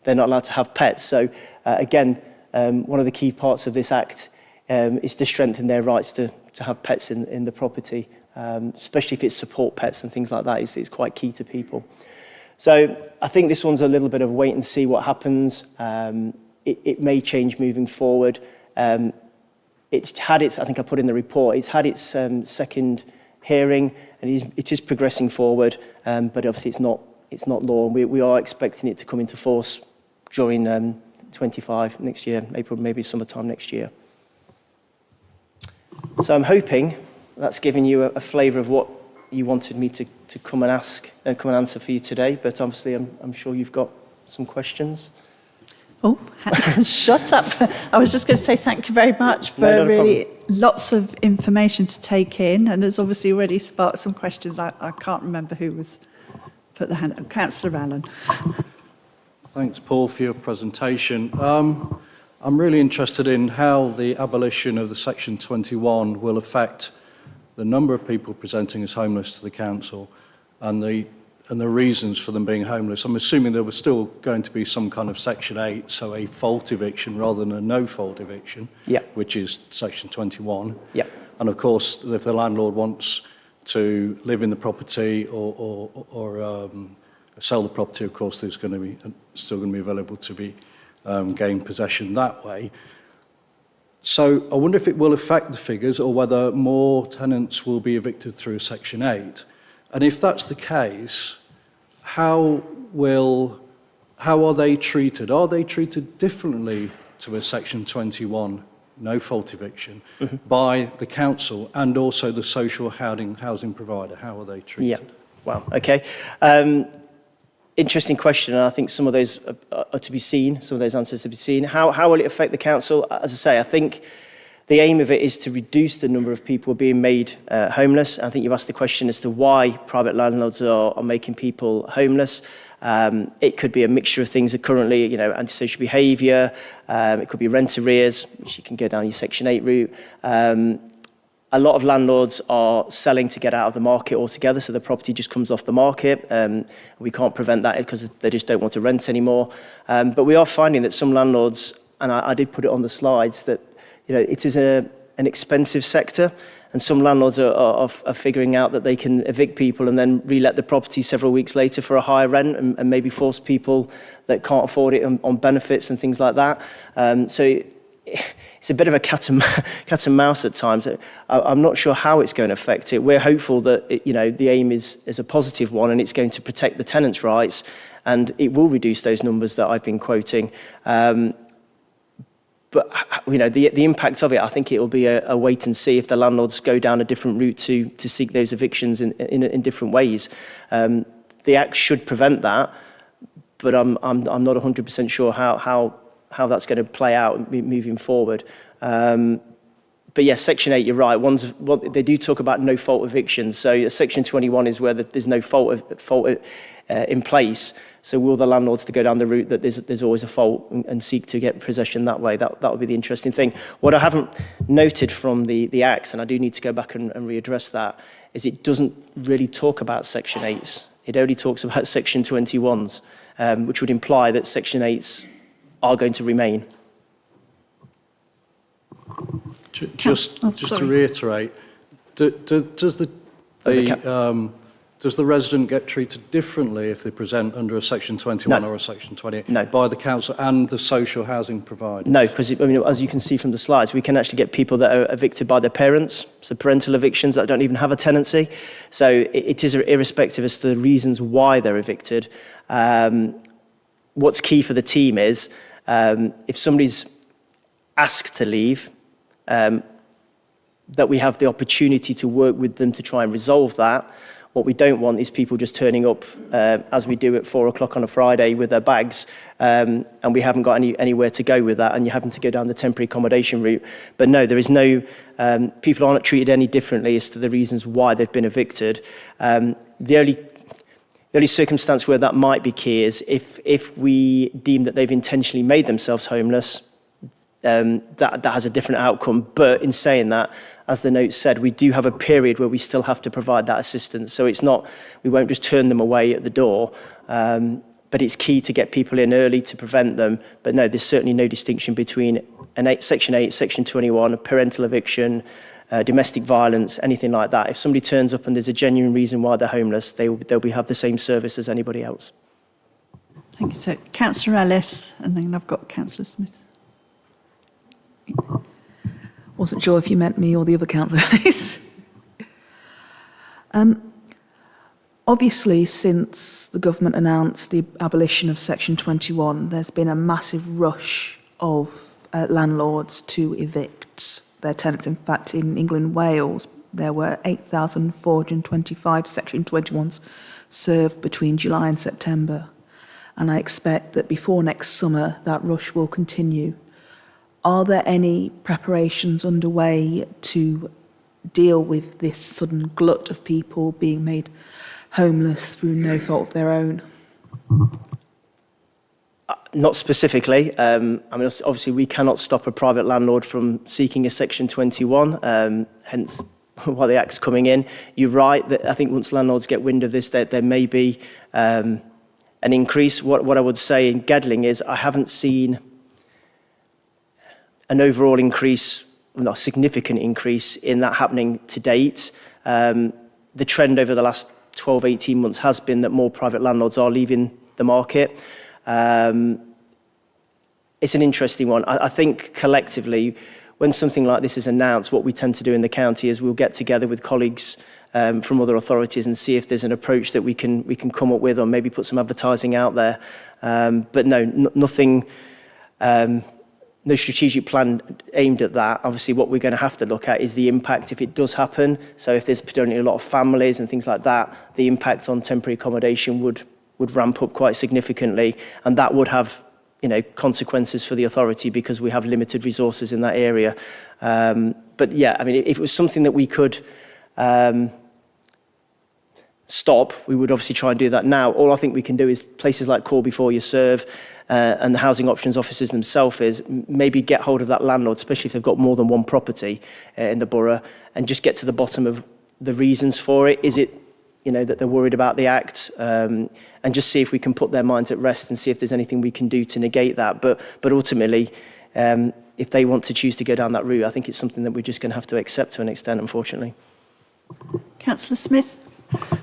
they're not allowed to have pets. So again, one of the key parts of this act is to strengthen their rights to have pets in the property, especially if it's support pets and things like that. It's quite key to people. So I think this one's a little bit of wait and see what happens. It may change moving forward. It's had its, I think I put in the report, it's had its second hearing, and it is progressing forward, but obviously it's not law. We are expecting it to come into force during 25 next year, April, maybe summertime next year. So I'm hoping that's given you a flavour of what you wanted me to come and ask and come and answer for you today, but obviously I'm sure you've got some questions. Oh, shut up. I was just going to say thank you very much for No, not a really lots of information to take in, and it's obviously already sparked some questions. I can't remember who was put the hand up. Councillor Allen. Thanks, Paul, for your presentation. I'm really interested in how the abolition of the Section 21 will affect the number of people presenting as homeless to the council and the reasons for them being homeless. I'm assuming there was still going to be some kind of Section 8, so a fault eviction rather than a no-fault eviction, which is Section 21. And of course, if the landlord wants to live in the property or sell the property, of course, there's going to be still going to be available to be gain possession that way. So I wonder if it will affect the figures or whether more tenants will be evicted through Section 8. And if that's the case, how are they treated? Are they treated differently to a Section 21 no-fault eviction by the council and also the social housing provider? How are they treated? Yeah, wow, okay. Interesting question, and I think some of those are to be seen, some of those answers to be seen. How will it affect the council? As I say, I think the aim of it is to reduce the number of people being made homeless. I think you've asked the question as to why private landlords are making people homeless. It could be a mixture of things that currently, antisocial behaviour, it could be rent arrears, which you can go down your Section 8 route. A lot of landlords are selling to get out of the market altogether, so the property just comes off the market. We can't prevent that because they just don't want to rent anymore. But we are finding that some landlords, and I did put it on the slides, that it is an expensive sector, and some landlords are figuring out that they can evict people and then re-let the property several weeks later for a higher rent and maybe force people that can't afford it on benefits and things like that. So it's a bit of a cat and mouse at times. I'm not sure how it's going to affect it. We're hopeful that the aim is a positive one, and it's going to protect the tenants' rights, and it will reduce those numbers that I've been quoting. But the impact of it, I think it will be a wait and see if the landlords go down a different route to seek those evictions in different ways. The Act should prevent that, but I'm not 100% sure how that's going to play out moving forward. But yes, Section 8, you're right. They do talk about no fault evictions. So Section 21 is where there's no fault in place. So will the landlords to go down the route that there's always a fault and seek to get possession that way? That would be the interesting thing. What I haven't noted from the Acts, and I do need to go back and readdress that, is it doesn't really talk about Section 8s. It only talks about Section 21s, which would imply that Section 8s are going to remain. Just to reiterate, does the resident get treated differently if they present under a Section 21 or a Section 28 by the council and the social housing provider? No, because as you can see from the slides, we can actually get people that are evicted by their parents, so parental evictions that don't even have a tenancy. So it is irrespective as to the reasons why they're evicted. What's key for the team is if somebody's asked to leave, that we have the opportunity to work with them to try and resolve that. What we don't want is people just turning up as we do at 4 o'clock on a Friday with their bags, and we haven't got anywhere to go with that, and you're having to go down the temporary accommodation route. But no, there is no, people aren't treated any differently as to the reasons why they've been evicted. The only circumstance where that might be key is if we deem that they've intentionally made themselves homeless, that has a different outcome. But in saying that, as the note said, we do have a period where we still have to provide that assistance. So it's not, we won't just turn them away at the door, but it's key to get people in early to prevent them. But no, there's certainly no distinction between Section 8, Section 21, parental eviction, domestic violence, anything like that. If somebody turns up and there's a genuine reason why they're homeless, they'll have the same service as anybody else. Thank you. So Councillor Ellis, and then I've got Councillor Smith. Wasn't sure if you meant me or the other councillors. Obviously, since the government announced the abolition of Section 21, there's been a massive rush of landlords to evict their tenants. In fact, in England and Wales, there were 8,425 Section 21s served between July and September. and I expect that before next summer that rush will continue. Are there any preparations underway to deal with this sudden glut of people being made homeless through no fault of their own? Not specifically. I mean, obviously, we cannot stop a private landlord from seeking a Section 21, hence why the Act's coming in. You're right, that I think once landlords get wind of this, there may be an increase. What I would say in Gedling is I haven't seen an overall increase, not a significant increase in that happening to date. The trend over the last 12, 18 months has been that more private landlords are leaving the market. It's an interesting one. I think collectively, when something like this is announced, what we tend to do in the county is we'll get together with colleagues from other authorities and see if there's an approach that we can come up with, or maybe put some advertising out there. But no, nothing, no strategic plan aimed at that. Obviously, what we're going to have to look at is the impact if it does happen. So if there's predominantly a lot of families and things like that, the impact on temporary accommodation would ramp up quite significantly, and that would have, you know, consequences for the authority because we have limited resources in that area. But yeah, I mean, if it was something that we could stop, we would obviously try and do that now. All I think we can do is places like Call Before You Serve and the housing options officers themselves is maybe get hold of that landlord, especially if they've got more than one property in the borough, and just get to the bottom of the reasons for it. Is it, you know, that they're worried about the Act, and just see if we can put their minds at rest and see if there's anything we can do to negate that. But ultimately, if they want to choose to go down that route, I think it's something that we're just going to have to accept to an extent, unfortunately. Councillor Smith.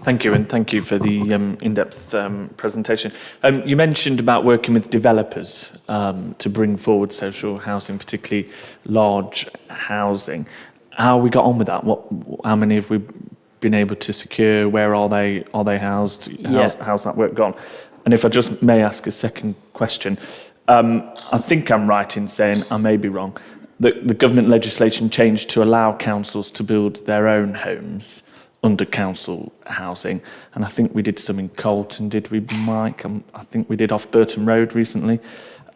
Thank you, and thank you for the in-depth presentation. You mentioned about working with developers to bring forward social housing, particularly large housing. How we got on with that? How many have we been able to secure? Where are they? Are they housed? How's that work gone? And if I just may ask a second question, I think I'm right in saying, I may be wrong, that the government legislation changed to allow councils to build their own homes under council housing, and I think we did some in Colton, did we, Mike? I think we did off Burton Road recently.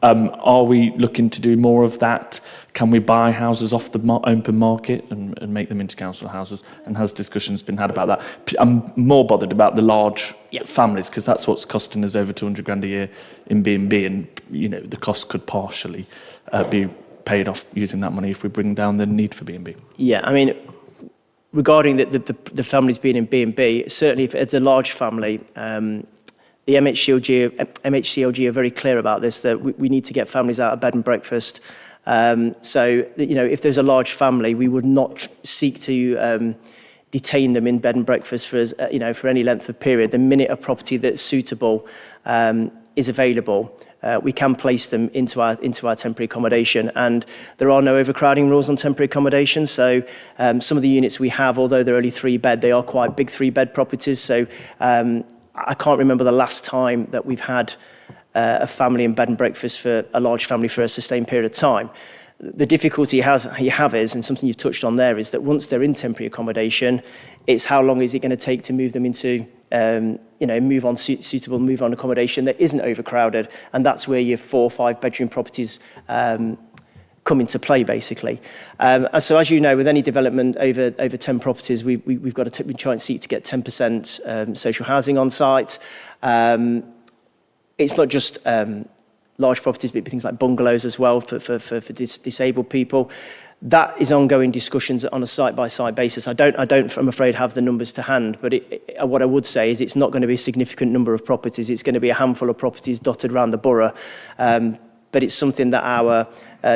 Are we looking to do more of that? Can we buy houses off the open market and make them into council houses? And has discussions been had about that? I'm more bothered about the large families, because that's what's costing us over 200 grand a year in B&B, and you know the cost could partially be paid off using that money if we bring down the need for B&B. Yeah, I mean, regarding the families being in B&B, certainly if it's a large family, the MHCLG are very clear about this, that we need to get families out of bed and breakfast. So, you know, if there's a large family, we would not seek to detain them in bed and breakfast for, you know, for any length of period. The minute a property that's suitable is available, we can place them into our temporary accommodation, and there are no overcrowding rules on temporary accommodation. So some of the units we have, although they're only 3-bed, they are quite big 3-bed properties. So I can't remember the last time that we've had a family in bed and breakfast for a large family for a sustained period of time. The difficulty you have is, and something you've touched on there, is that once they're in temporary accommodation, it's how long is it going to take to move them into suitable move on accommodation that isn't overcrowded, and that's where your 4 or 5 bedroom properties come into play, basically. So as you know, with any development over 10 properties, we've got to try and seek to get 10% social housing on site. It's not just large properties, but things like bungalows as well for disabled people. That is ongoing discussions on a site-by-site basis. I don't, I'm afraid, have the numbers to hand, but what I would say is it's not going to be a significant number of properties. It's going to be a handful of properties dotted around the borough. But it's something that our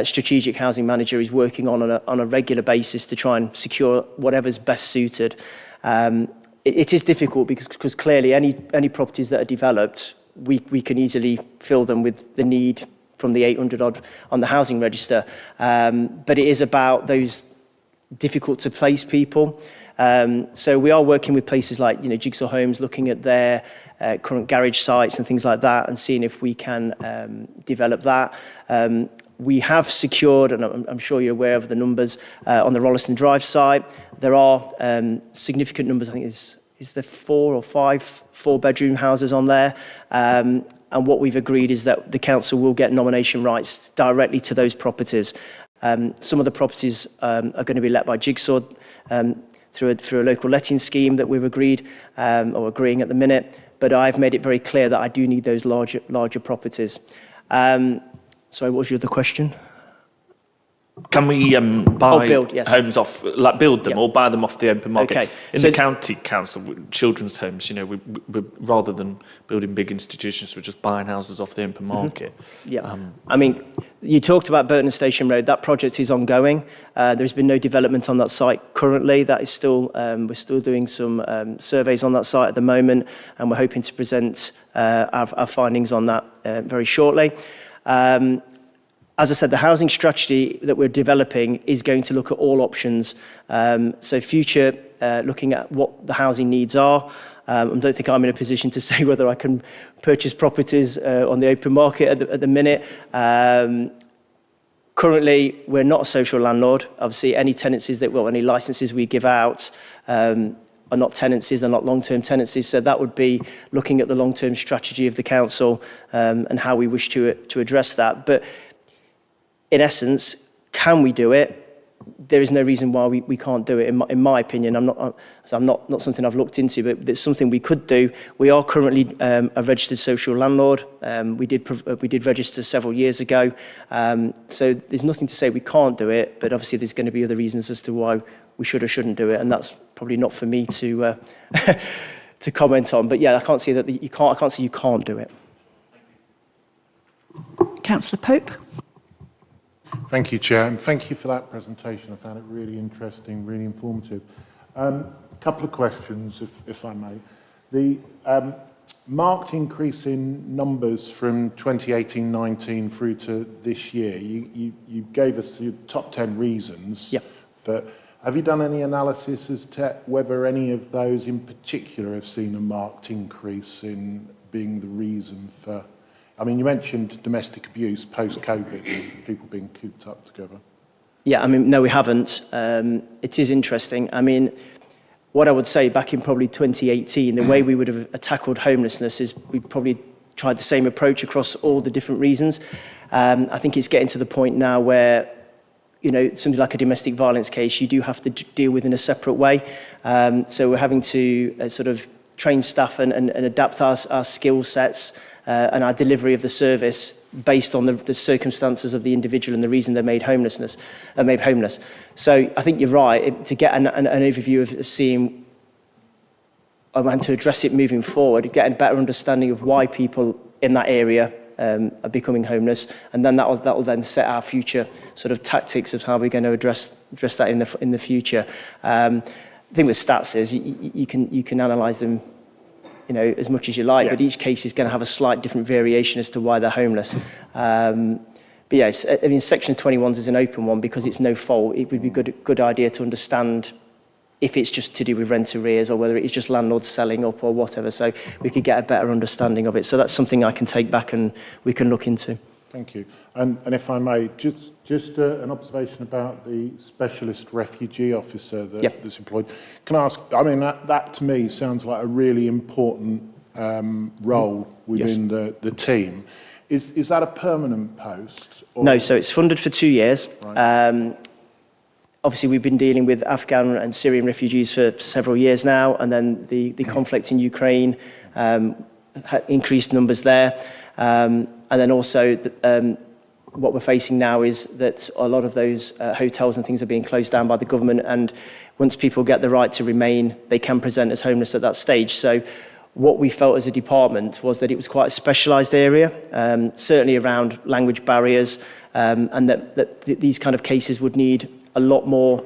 strategic housing manager is working on a regular basis to try and secure whatever's best suited. It is difficult because clearly any properties that are developed, we can easily fill them with the need from the 800 odd on the housing register. But it is about those difficult to place people. So we are working with places like, Jigsaw Homes, looking at their current garage sites and things like that and seeing if we can develop that. We have secured, and I'm sure you're aware of the numbers, on the Rolleston Drive site. There are significant numbers, I think is there 4 or 5 4-bedroom houses on there. And what we've agreed is that the council will get nomination rights directly to those properties. Some of the properties are going to be let by Jigsaw through a local letting scheme that we've agreed or agreeing at the minute. But I've made it very clear that I do need those larger properties. Sorry, what was your other question? Can we buy build, yes. homes off, like build them or buy them off the open market? Okay. In So- the county council, children's homes, we rather than building big institutions, we're just buying houses off the open market. Yeah, I mean, you talked about Burton Station Road. That project is ongoing. There's been no development on that site currently. That is still, we're still doing some surveys on that site at the moment, and we're hoping to present our findings on that very shortly. As I said, the housing strategy that we're developing is going to look at all options. So future, looking at what the housing needs are. I don't think I'm in a position to say whether I can purchase properties on the open market at the minute. Currently, we're not a social landlord. Obviously, any tenancies any licenses we give out are not tenancies, they're not long-term tenancies. So that would be looking at the long-term strategy of the council and how we wish to address that. But in essence, can we do it? There is no reason why we can't do it. In my opinion, I'm not something I've looked into, but it's something we could do. We are currently a registered social landlord. We did register several years ago. So there's nothing to say we can't do it, but obviously there's going to be other reasons as to why we should or shouldn't do it, and that's probably not for me to to comment on. But yeah, I can't see that I can't see you can't do it. Councillor Pope. Thank you, Chair, and thank you for that presentation. I found it really interesting, really informative. A couple of questions, if I may. The marked increase in numbers from 2018-19 through to this year, you gave us your top 10 reasons. Yep. For, have you done any analysis as to whether any of those in particular have seen a marked increase in being the reason for... I mean, you mentioned domestic abuse post-COVID, people being cooped up together. Yeah, I mean, no, we haven't. It is interesting. I mean, what I would say back in probably 2018, the way we would have tackled homelessness is we probably tried the same approach across all the different reasons. I think it's getting to the point now where, something like a domestic violence case, you do have to deal with in a separate way. So we're having to sort of train staff and adapt our skill sets and our delivery of the service based on the circumstances of the individual and the reason they're made homeless. So I think you're right, to get an overview of seeing and to address it moving forward, getting a better understanding of why people in that area are becoming homeless, and then that will then set our future sort of tactics of how we're going to address that in the future. The thing with stats is you can analyse them as much as you like, but each case is going to have a slight different variation as to why they're homeless. But yeah, I mean, Section 21 is an open one because it's no fault. It would be a good idea to understand if it's just to do with rent arrears or whether it's just landlords selling up or whatever, so we could get a better understanding of it. So that's something I can take back and we can look into. Thank you. And if I may, just an observation about the specialist refugee officer that's employed. Can I ask, I mean, that to me sounds like a really important role within the team. Is that a permanent post? Or? No, so it's funded for 2 years. Right. Obviously, we've been dealing with Afghan and Syrian refugees for several years now, and then the conflict in Ukraine increased numbers there. And then also, what we're facing now is that a lot of those hotels and things are being closed down by the government, and once people get the right to remain, they can present as homeless at that stage. So what we felt as a department was that it was quite a specialised area, certainly around language barriers, and that these kind of cases would need a lot more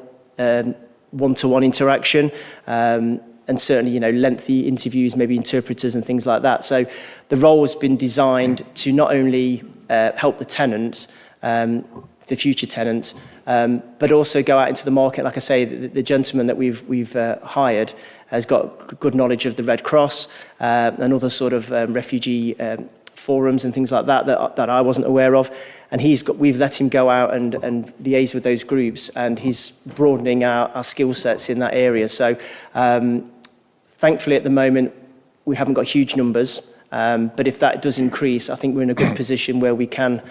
one-to-one interaction, and certainly, lengthy interviews, maybe interpreters and things like that. So the role has been designed to not only help the tenants, the future tenants, but also go out into the market. Like I say, the gentleman that we've hired has got good knowledge of the Red Cross and other sort of refugee forums and things like that I wasn't aware of. And we've let him go out and liaise with those groups, and he's broadening our skill sets in that area. So thankfully at the moment we haven't got huge numbers, But if that does increase, I think we're in a good position where we can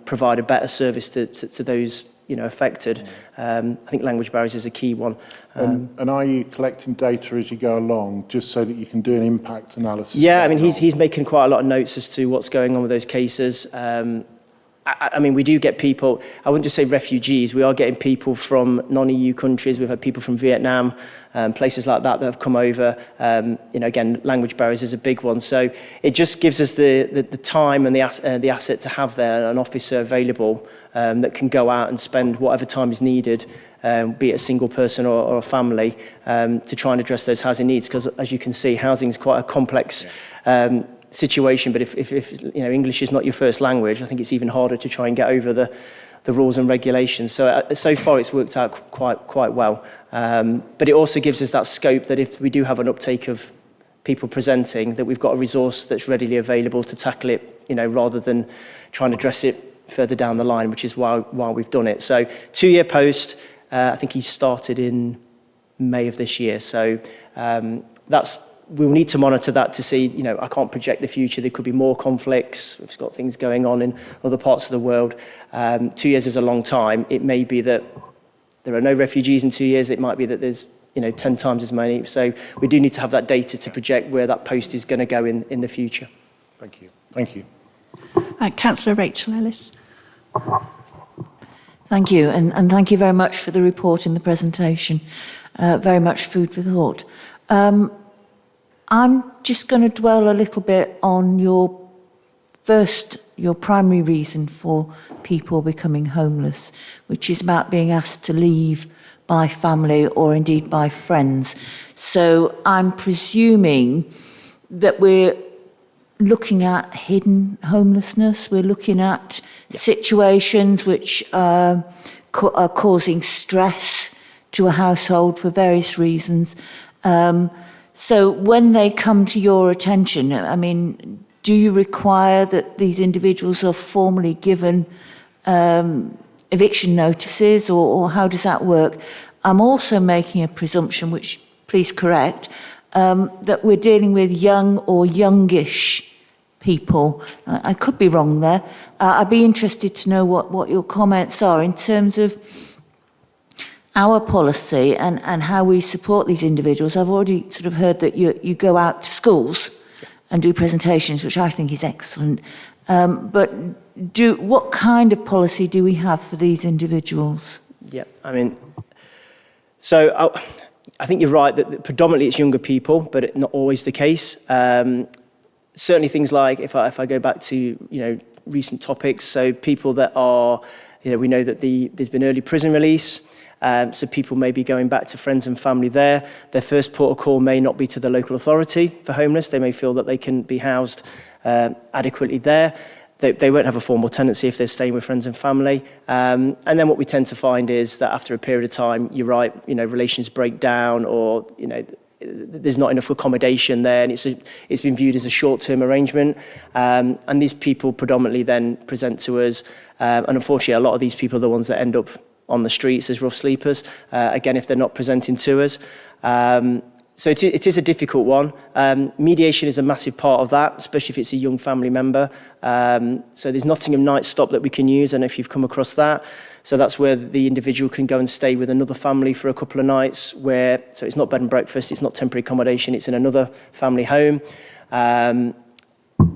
provide a better service to those affected. I think language barriers is a key one. And are you collecting data as you go along, just so that you can do an impact analysis? Yeah, I mean, he's making quite a lot of notes as to what's going on with those cases. I mean, we do get people, I wouldn't just say refugees, we are getting people from non-EU countries. We've had people from Vietnam, places like that have come over. Again, language barriers is a big one. So it just gives us the time and the asset to have there an officer available that can go out and spend whatever time is needed, be it a single person or a family, to try and address those housing needs. Because as you can see, housing is quite a complex situation, but if English is not your first language, I think it's even harder to try and get over the rules and regulations. So far it's worked out quite well, but it also gives us that scope that if we do have an uptake of people presenting, that we've got a resource that's readily available to tackle it, rather than trying to address it further down the line, which is why we've done it. So 2-year post, I think he started in May of this year. So we'll need to monitor that to see, I can't project the future. There could be more conflicts. We've got things going on in other parts of the world. 2 years is a long time. It may be that there are no refugees in 2 years. It might be that there's 10 times as many. So we do need to have that data to project where that post is going to go in the future. Thank you. Thank you. Councillor Rachel Ellis. Thank you, and thank you very much for the report and the presentation. Very much food for thought. I'm just going to dwell a little bit on your primary reason for people becoming homeless, which is about being asked to leave by family or indeed by friends. So I'm presuming that we're looking at hidden homelessness. We're looking at situations which are causing stress to a household for various reasons. So when they come to your attention, I mean, do you require that these individuals are formally given eviction notices, or how does that work? I'm also making a presumption, which please correct, that we're dealing with young or youngish people. I could be wrong there. I'd be interested to know what your comments are in terms of our policy and how we support these individuals. I've already sort of heard that you go out to schools and do presentations, which I think is excellent. But what kind of policy do we have for these individuals? Yeah, I mean, so I think you're right that predominantly it's younger people, but it's not always the case. Certainly things like, if I go back to, recent topics, so people that are, we know that there's been early prison release, so people may be going back to friends and family there. Their first port of call may not be to the local authority for homeless. They may feel that they can be housed adequately there. They won't have a formal tenancy if they're staying with friends and family. And then what we tend to find is that after a period of time, you're right, relations break down, or, there's not enough accommodation there, and it's been viewed as a short-term arrangement. And these people predominantly then present to us. And unfortunately, a lot of these people are the ones that end up on the streets as rough sleepers, again, if they're not presenting to us. So it is a difficult one. Mediation is a massive part of that, especially if it's a young family member. So there's Nottingham Night Stop that we can use, and if you've come across that. So that's where the individual can go and stay with another family for a couple of nights, so it's not bed and breakfast, it's not temporary accommodation, it's in another family home.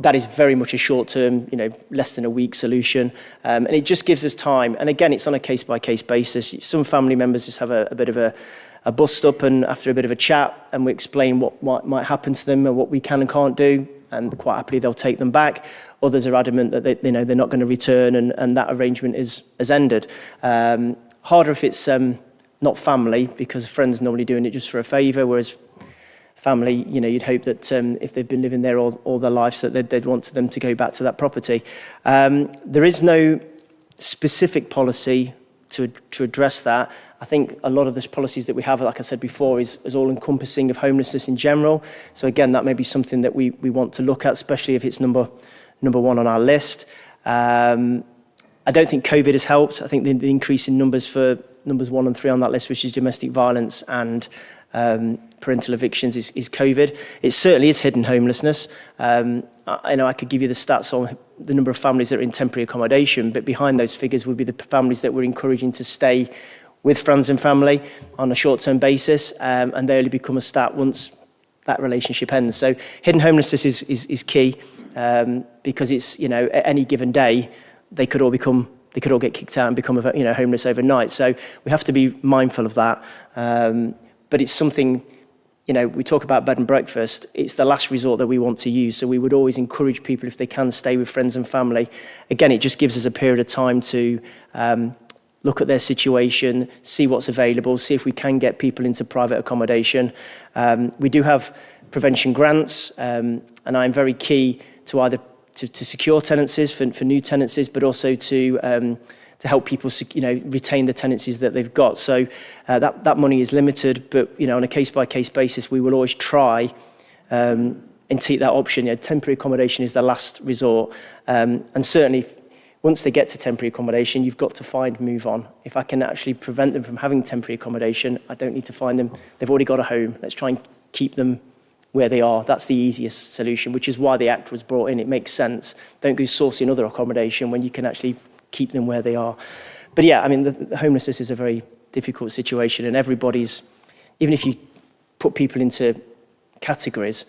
That is very much a short-term, less than a week solution. And it just gives us time. And again, it's on a case-by-case basis. Some family members just have a bit of a bust-up, and after a bit of a chat, and we explain what might happen to them and what we can and can't do, and quite happily they'll take them back. Others are adamant that they're not going to return, and that arrangement has ended. Harder if it's not family, because friends are normally doing it just for a favour, whereas family, you'd hope that if they've been living there all their lives, that they'd want them to go back to that property. There is no specific policy to address that. I think a lot of the policies that we have, like I said before, is all-encompassing of homelessness in general. So again, that may be something that we want to look at, especially if it's number one on our list. I don't think COVID has helped. I think the increase in numbers for numbers 1 and 3 on that list, which is domestic violence and parental evictions is COVID. It certainly is hidden homelessness. I know I could give you the stats on the number of families that are in temporary accommodation, but behind those figures would be the families that we're encouraging to stay with friends and family on a short-term basis, and they only become a stat once that relationship ends. So hidden homelessness is key, because it's, you know, at any given day, they could all get kicked out and become, you know, homeless overnight. So we have to be mindful of that. But it's something, you know, we talk about bed and breakfast, it's the last resort that we want to use. So we would always encourage people, if they can, stay with friends and family. Again, it just gives us a period of time to look at their situation, see what's available, see if we can get people into private accommodation. We do have prevention grants, and I'm very key to either to secure tenancies for new tenancies, but also to help people, you know, retain the tenancies that they've got. So that money is limited, but, you know, on a case-by-case basis, we will always try and take that option. You know, temporary accommodation is the last resort, and certainly once they get to temporary accommodation, you've got to move on. If I can actually prevent them from having temporary accommodation, I don't need to find them. They've already got a home. Let's try and keep them where they are. That's the easiest solution, which is why the Act was brought in. It makes sense. Don't go sourcing other accommodation when you can actually keep them where they are. But yeah, I mean, the homelessness is a very difficult situation, and everybody's, even if you put people into categories,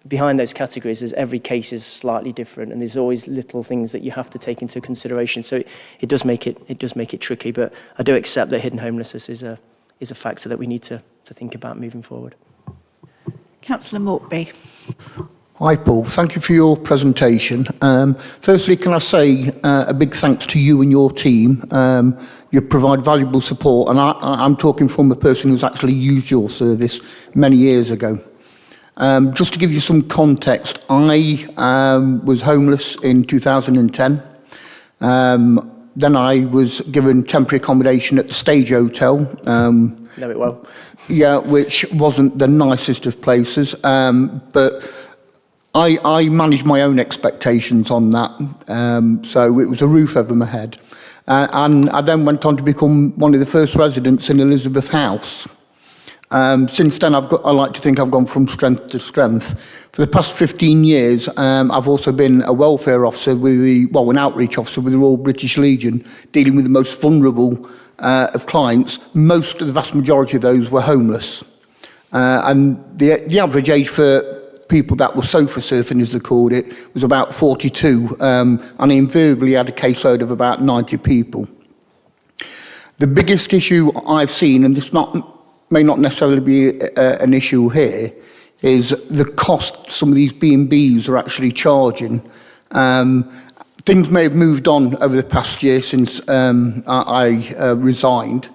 behind those categories, every case is slightly different, and there's always little things that you have to take into consideration. So it does make it tricky, but I do accept that hidden homelessness is a factor that we need to think about moving forward. Councillor Mortby. Hi, Paul. Thank you for your presentation. Firstly, can I say a big thanks to you and your team. You provide valuable support, and I'm talking from a person who's actually used your service many years ago. Just to give you some context, I was homeless in 2010. Then I was given temporary accommodation at the Stage Hotel. Know it well. Yeah, which wasn't the nicest of places, but I managed my own expectations on that, so it was a roof over my head. And I then went on to become one of the first residents in Elizabeth House. Since then, I like to think I've gone from strength to strength. For the past 15 years, I've also been a welfare officer an outreach officer with the Royal British Legion, dealing with the most vulnerable of clients. The vast majority of those were homeless. And the average age for people that were sofa surfing, as they called it, was about 42, and I invariably had a caseload of about 90 people. The biggest issue I've seen, and this may not necessarily be an issue here, is the cost some of these B&Bs are actually charging. Things may have moved on over the past year since I resigned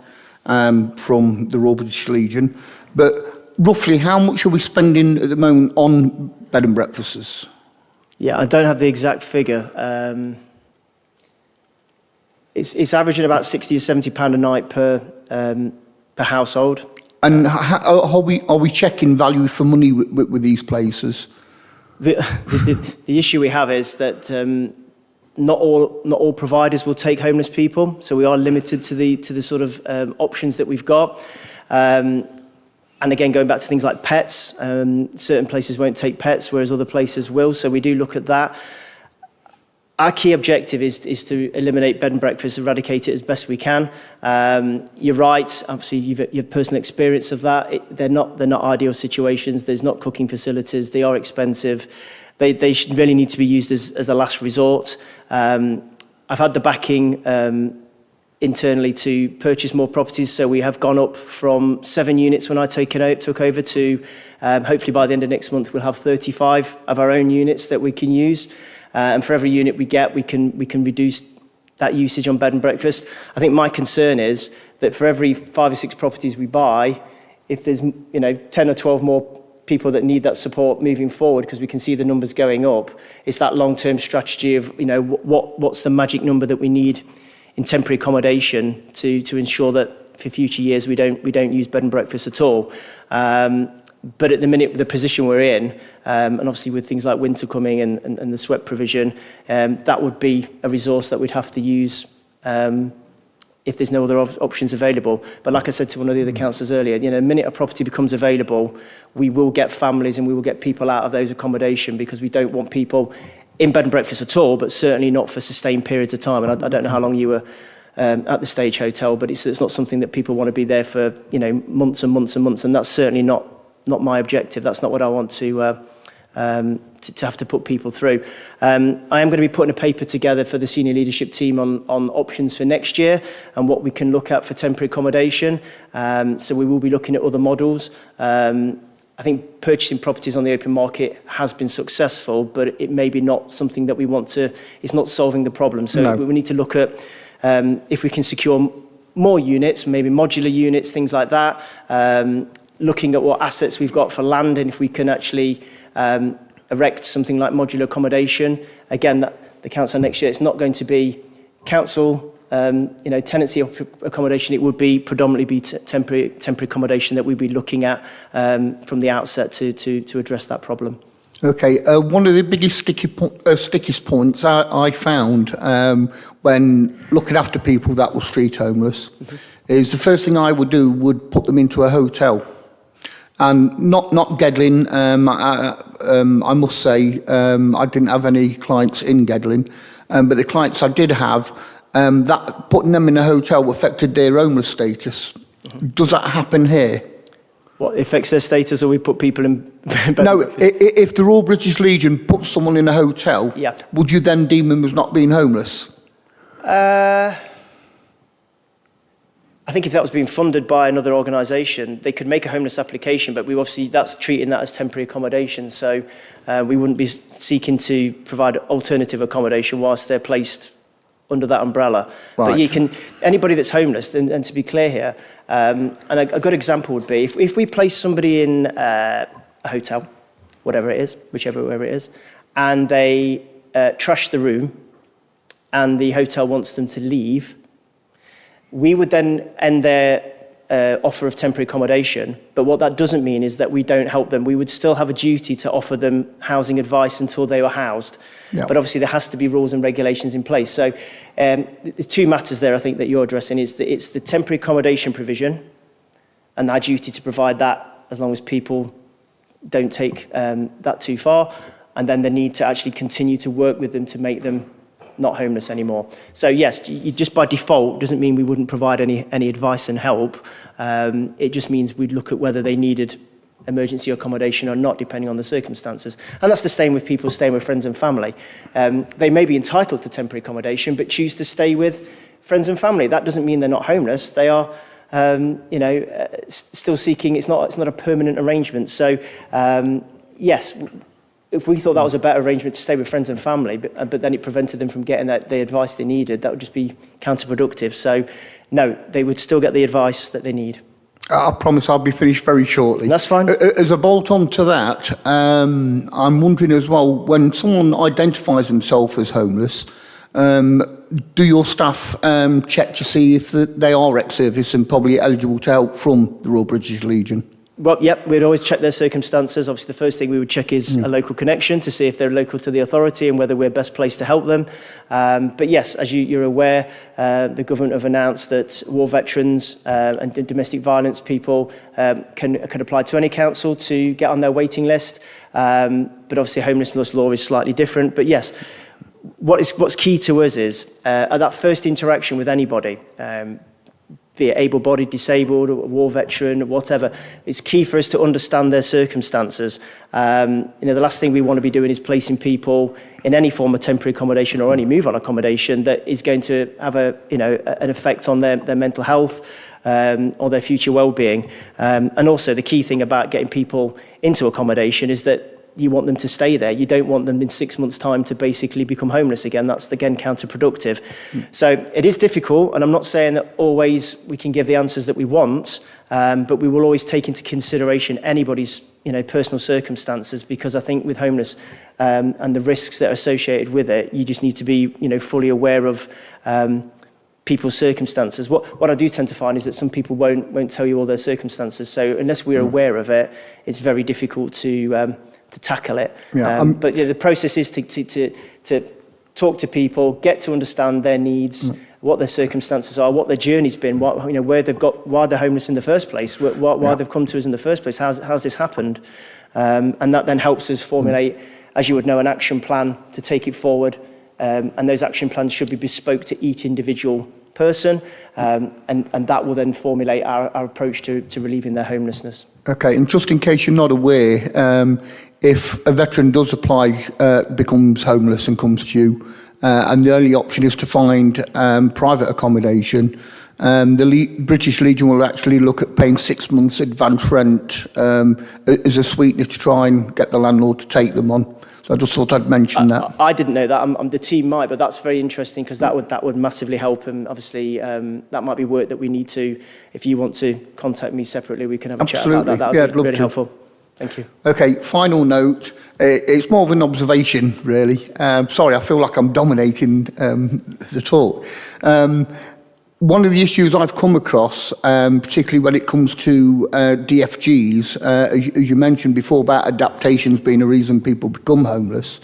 from the Royal British Legion, but roughly how much are we spending at the moment on bed and breakfasts? Yeah, I don't have the exact figure. It's averaging about £60 or £70 a night per household. And are we checking value for money with these places? The issue we have is that not all providers will take homeless people, so we are limited to the sort of options that we've got. And again, going back to things like pets, certain places won't take pets, whereas other places will. So we do look at that. Our key objective is to eliminate bed and breakfast, eradicate it as best we can. You're right. Obviously, you have personal experience of that. They're not ideal situations. There's not cooking facilities. They are expensive. They really need to be used as a last resort. I've had the backing internally to purchase more properties, so we have gone up from 7 units when I took over to hopefully by the end of next month we'll have 35 of our own units that we can use. And for every unit we get, we can reduce that usage on bed and breakfast. I think my concern is that for every 5 or 6 properties we buy, if there's 10 or 12 more people that need that support moving forward, because we can see the numbers going up, it's that long-term strategy of what's the magic number that we need in temporary accommodation to ensure that for future years we don't use bed and breakfast at all. But at the minute, the position we're in, and obviously with things like winter coming and the sweat provision, that would be a resource that we'd have to use in if there's no other options available. But like I said to one of the other councillors earlier, the minute a property becomes available, we will get families and we will get people out of those accommodation, because we don't want people in bed and breakfast at all, but certainly not for sustained periods of time. And I don't know how long you were at the Stage Hotel, but it's not something that people want to be there for, months and months and months. And that's certainly not my objective. That's not what I want to have to put people through. I am going to be putting a paper together for the senior leadership team on options for next year and what we can look at for temporary accommodation. So we will be looking at other models. I think purchasing properties on the open market has been successful, but it may be not something that we want to, it's not solving the problem. So we need to look at if we can secure more units, maybe modular units, things like that, looking at what assets we've got for land and if we can actually erect something like modular accommodation. Again, the council next year, it's not going to be council, tenancy accommodation. It would be predominantly temporary accommodation that we'd be looking at from the outset to address that problem. Okay, one of the biggest stickiest points I found when looking after people that were street homeless is the first thing I would put them into a hotel. And not Gedling, I must say, I didn't have any clients in Gedling, but the clients I did have, that putting them in a hotel affected their homeless status. Does that happen here? What affects their status, or we put people in bed? No, if the Royal British Legion put someone in a hotel, would you then deem them as not being homeless? I think if that was being funded by another organisation, they could make a homeless application, but that's treating that as temporary accommodation. So we wouldn't be seeking to provide alternative accommodation whilst they're placed under that umbrella. Right. But anybody that's homeless, and to be clear here, and a good example would be if we place somebody in a hotel, whatever it is, wherever it is, and they trash the room, and the hotel wants them to leave, we would then end their offer of temporary accommodation. But what that doesn't mean is that we don't help them. We would still have a duty to offer them housing advice until they were housed. But obviously there has to be rules and regulations in place. So there's two matters there I think that you're addressing. It's the temporary accommodation provision and our duty to provide that as long as people don't take that too far. And then the need to actually continue to work with them to make them not homeless anymore. So yes, you just by default doesn't mean we wouldn't provide any advice and help. It just means we'd look at whether they needed emergency accommodation or not, depending on the circumstances. And that's the same with people staying with friends and family. They may be entitled to temporary accommodation, but choose to stay with friends and family. That doesn't mean they're not homeless. They are, still seeking. It's not a permanent arrangement. So yes. If we thought that was a better arrangement to stay with friends and family, but then it prevented them from getting the advice they needed, that would just be counterproductive. So, no, they would still get the advice that they need. I promise I'll be finished very shortly. That's fine. As a bolt-on to that, I'm wondering as well, when someone identifies themselves as homeless, do your staff check to see if they are ex-service and probably eligible to help from the Royal British Legion? Well, yep, we'd always check their circumstances. Obviously, the first thing we would check is a local connection to see if they're local to the authority and whether we're best placed to help them. But yes, as you're aware, the government have announced that war veterans and domestic violence people can apply to any council to get on their waiting list. But obviously, homelessness law is slightly different. But yes, what's key to us is at that first interaction with anybody, be it able-bodied, disabled, war veteran, whatever, it's key for us to understand their circumstances. The last thing we want to be doing is placing people in any form of temporary accommodation or any move-on accommodation that is going to have an effect on their mental health or their future well-being. And also the key thing about getting people into accommodation is that you want them to stay there. You don't want them in 6 months' time to basically become homeless again. That's, again, counterproductive. So it is difficult, and I'm not saying that always we can give the answers that we want, but we will always take into consideration anybody's personal circumstances, because I think with homeless and the risks that are associated with it, you just need to be fully aware of people's circumstances. What I do tend to find is that some people won't tell you all their circumstances. So unless we're aware of it, it's very difficult to tackle it. But the process is to talk to people, get to understand their needs, what their circumstances are, what their journey's been, where they've got, why they're homeless in the first place, why they've come to us in the first place, how's this happened, and that then helps us formulate, as you would know, an action plan to take it forward, and those action plans should be bespoke to each individual person, and that will then formulate our approach to relieving their homelessness. Okay, and just in case you're not aware, if a veteran does apply, becomes homeless and comes to you, and the only option is to find private accommodation, the British Legion will actually look at paying 6 months advance rent as a sweetener to try and get the landlord to take them on. So I just thought I'd mention that. I didn't know that. The team might, but that's very interesting because that would massively help. And obviously, that might be work that we need to. If you want to contact me separately, we can have a chat about that. That would be really helpful. Thank you. Okay, final note. It's more of an observation, really. Sorry, I feel like I'm dominating the talk. One of the issues I've come across, particularly when it comes to DFGs, as you mentioned before about adaptations being a reason people become homeless.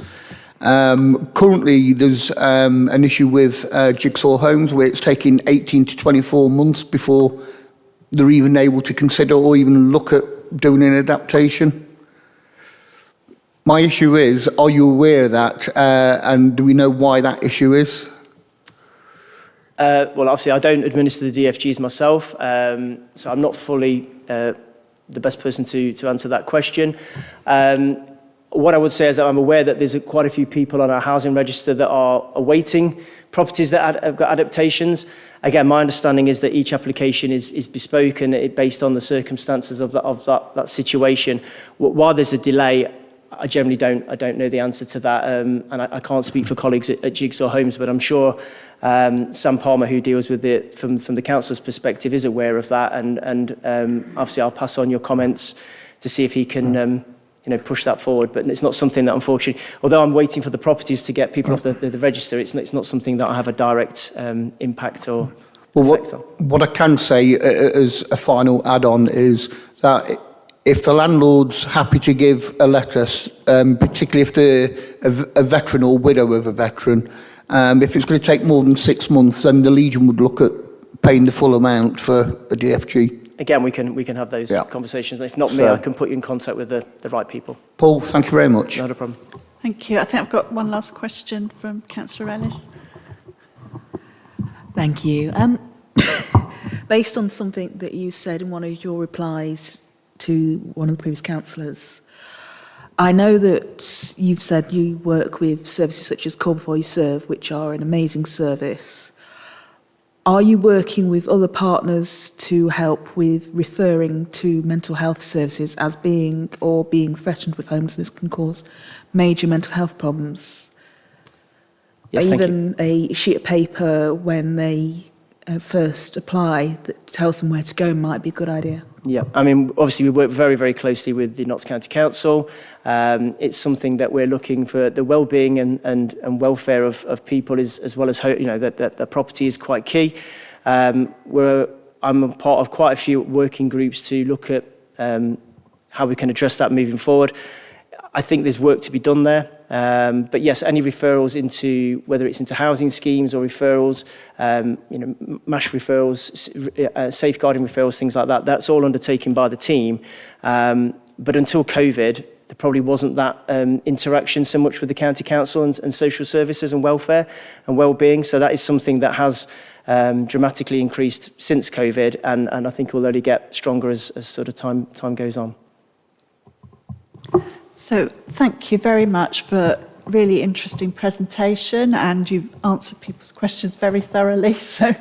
Currently, there's an issue with jigsaw homes where it's taking 18 to 24 months before they're even able to consider or even look at doing an adaptation. My issue is, are you aware of that, and do we know why that issue is? Well, obviously, I don't administer the DFGs myself, so I'm not fully the best person to answer that question. What I would say is that I'm aware that there's quite a few people on our housing register that are awaiting properties that have got adaptations. Again, my understanding is that each application is bespoke and based on the circumstances of that situation. While there's a delay, I generally don't know the answer to that, and I can't speak for colleagues at Jigsaw Homes, but I'm sure Sam Palmer, who deals with it from the council's perspective, is aware of that, and obviously I'll pass on your comments to see if he can push that forward. But it's not something that, unfortunately, although I'm waiting for the properties to get people off the register, it's not something that I have a direct impact or effect on. What I can say as a final add-on is that if the landlord's happy to give a letter, particularly if they're a veteran or widow of a veteran, if it's going to take more than 6 months, then the Legion would look at paying the full amount for a DFG. Again, we can have those conversations. And if not me, I can put you in contact with the right people. Paul, thank you very much. Not a problem. Thank you. I think I've got one last question from Councillor Ellis. Thank you. Based on something that you said in one of your replies to one of the previous councillors, I know that you've said you work with services such as Call Before You Serve, which are an amazing service. Are you working with other partners to help with referring to mental health services as being threatened with homelessness can cause major mental health problems? Yes, even a sheet of paper when they first apply that tells them where to go might be a good idea. Yeah, I mean, obviously we work very, very closely with the Notts County Council. It's something that we're looking for the well-being and welfare of people as well as, that the property is quite key. I'm a part of quite a few working groups to look at how we can address that moving forward. I think there's work to be done there. But yes, any referrals into, whether it's into housing schemes or referrals, MASH referrals, safeguarding referrals, things like that, that's all undertaken by the team. But until COVID, there probably wasn't that interaction so much with the county council and social services and welfare and well-being. So that is something that has dramatically increased since COVID, and I think will only get stronger as sort of time goes on. So thank you very much for a really interesting presentation, and you've answered people's questions very thoroughly, so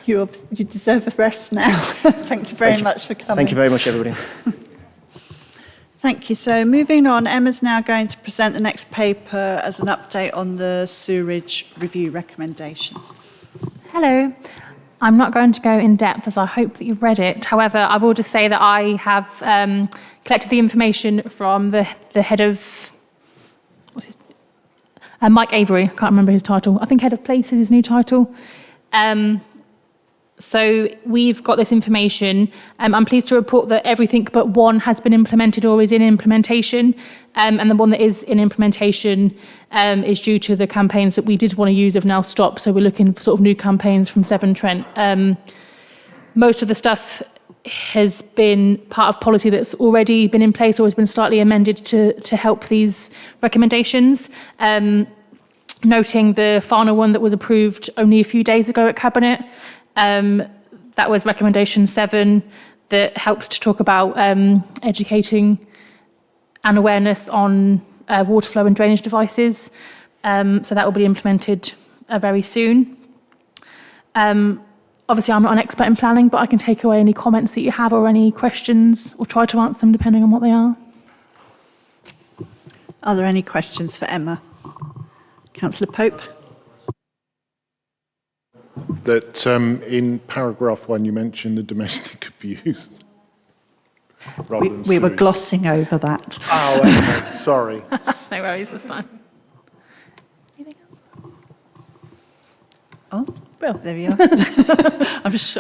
you deserve a rest now. Thank you very much for coming. Thank you very much, everybody. Thank you. So moving on, Emma's now going to present the next paper as an update on the sewerage review recommendations. Hello. I'm not going to go in depth as I hope that you've read it. However, I will just say that I have collected the information from the head of, Mike Avery, I can't remember his title. I think head of place is his new title. So we've got this information. I'm pleased to report that everything but one has been implemented or is in implementation. And the one that is in implementation is due to the campaigns that we did want to use have now stopped. So we're looking for sort of new campaigns from Severn Trent. Most of the stuff has been part of policy that's already been in place or has been slightly amended to help these recommendations. Noting the final one that was approved only a few days ago at Cabinet. That was recommendation 7 that helps to talk about educating and awareness on water flow and drainage devices. So that will be implemented very soon. Obviously, I'm not an expert in planning, but I can take away any comments that you have or any questions or try to answer them depending on what they are. Are there any questions for Emma? Councillor Pope? That in paragraph 1 you mentioned the domestic abuse. We were glossing over that. Oh, okay. Sorry. No worries, that's fine. Anything else? Oh, Bill. there we are.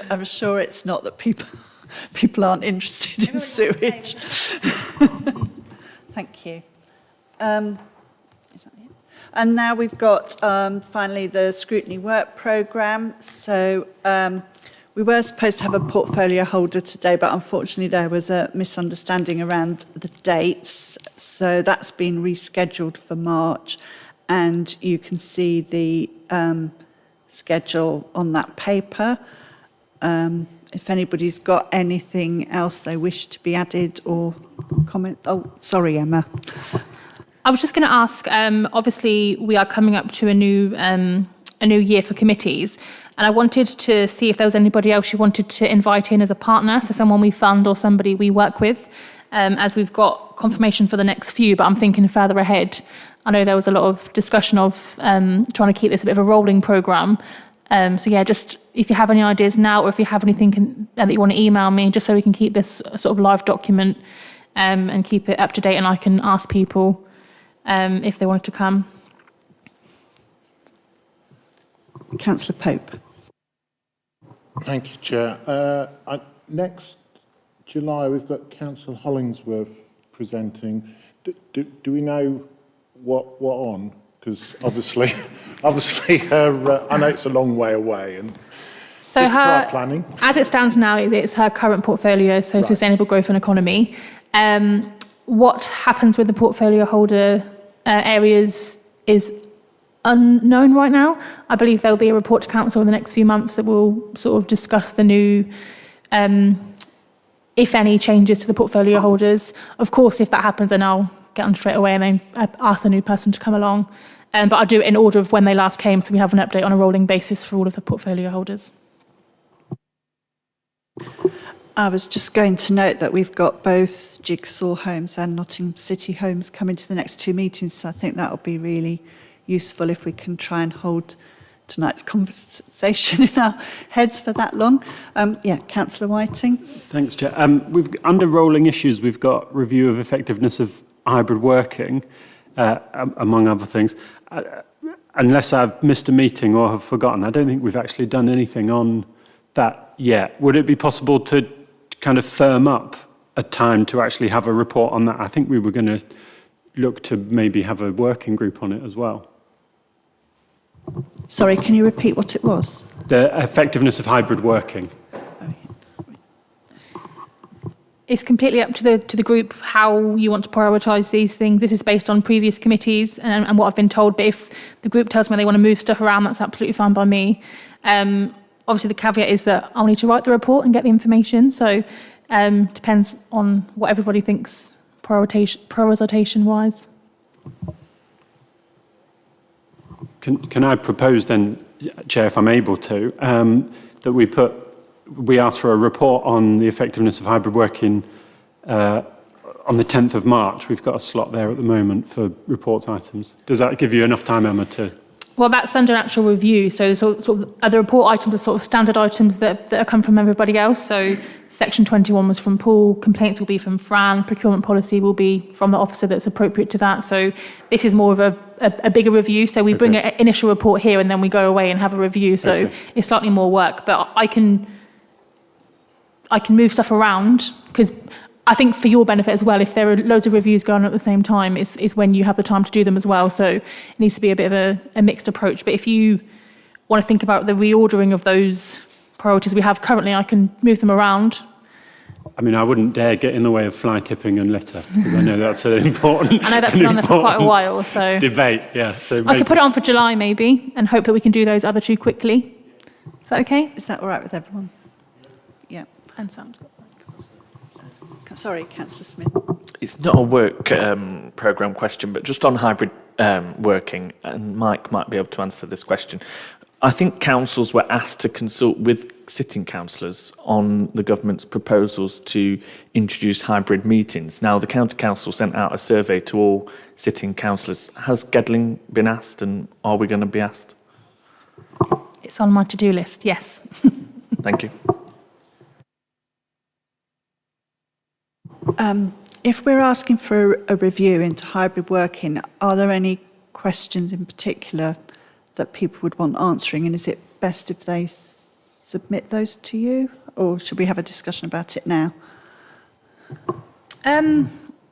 I'm sure it's not that people aren't interested in sewage. Thank you. Is that it? And now we've got finally the Scrutiny work programme. So we were supposed to have a portfolio holder today, but unfortunately there was a misunderstanding around the dates. So that's been rescheduled for March, and you can see the schedule on that paper. If anybody's got anything else they wish to be added or comment. Oh, sorry, Emma. I was just going to ask, obviously we are coming up to a new year for committees, and I wanted to see if there was anybody else you wanted to invite in as a partner, so someone we fund or somebody we work with, as we've got confirmation for the next few, but I'm thinking further ahead. I know there was a lot of discussion of trying to keep this a bit of a rolling programme. So yeah, just if you have any ideas now, or if you have anything that you want to email me, just so we can keep this sort of live document and keep it up to date, and I can ask people if they wanted to come. Councillor Pope. Thank you, Chair. Next July, we've got Councillor Hollingsworth presenting. Do we know what on? Because obviously, her, I know it's a long way away, and so just her planning. As it stands now, it's her current portfolio, so Right. Sustainable Growth and Economy. What happens with the portfolio holder areas is unknown right now. I believe there'll be a report to council in the next few months that will sort of discuss the new, if any, changes to the portfolio holders. Of course, if that happens, then I'll get on straight away and then ask the new person to come along. But I'll do it in order of when they last came, so we have an update on a rolling basis for all of the portfolio holders. I was just going to note that we've got both Jigsaw Homes and Nottingham City Homes coming to the next 2 meetings, so I think that will be really useful if we can try and hold tonight's conversation in our heads for that long. Yeah, Councillor Whiting. Thanks, Chair. Under rolling issues, we've got review of effectiveness of hybrid working, among other things. Unless I've missed a meeting or have forgotten, I don't think we've actually done anything on that yet. Would it be possible to kind of firm up a time to actually have a report on that? I think we were going to look to maybe have a working group on it as well. Sorry, can you repeat what it was? The effectiveness of hybrid working. It's completely up to the group how you want to prioritise these things. This is based on previous committees and what I've been told. But if the group tells me they want to move stuff around, that's absolutely fine by me. Obviously, the caveat is that I'll need to write the report and get the information. So depends on what everybody thinks prioritisation-wise. Can I propose then, Chair, if I'm able to, that we ask for a report on the effectiveness of hybrid working on the 10th of March. We've got a slot there at the moment for report items. Does that give you enough time, Emma, to... Well, that's under an actual review. So sort of the report items are sort of standard items that are come from everybody else. So section 21 was from Paul, complaints will be from Fran, procurement policy will be from the officer that's appropriate to that. So this is more of a bigger review. So we bring an initial report here and then we go away and have a review. So it's slightly more work, but I can move stuff around because I think for your benefit as well, if there are loads of reviews going on at the same time, is when you have the time to do them as well. So it needs to be a bit of a mixed approach. But if you want to think about the reordering of those priorities we have currently, I can move them around. I mean, I wouldn't dare get in the way of fly tipping and litter, because I know that's an important I know that's been on there for quite a while. So debate, yeah. So I could put it on for July maybe and hope that we can do those other two quickly. Is that okay? Is that all right with everyone? Yeah. And Sam's got Sorry, Councillor Smith. It's not a work programme question, but just on hybrid working, and Mike might be able to answer this question. I think councils were asked to consult with sitting councillors on the government's proposals to introduce hybrid meetings. Now, the County Council sent out a survey to all sitting councillors. Has Gedling been asked, and are we going to be asked? It's on my to-do list, yes. Thank you. If we're asking for a review into hybrid working, are there any questions in particular that people would want answering? And is it best if they submit those to you? Or should we have a discussion about it now?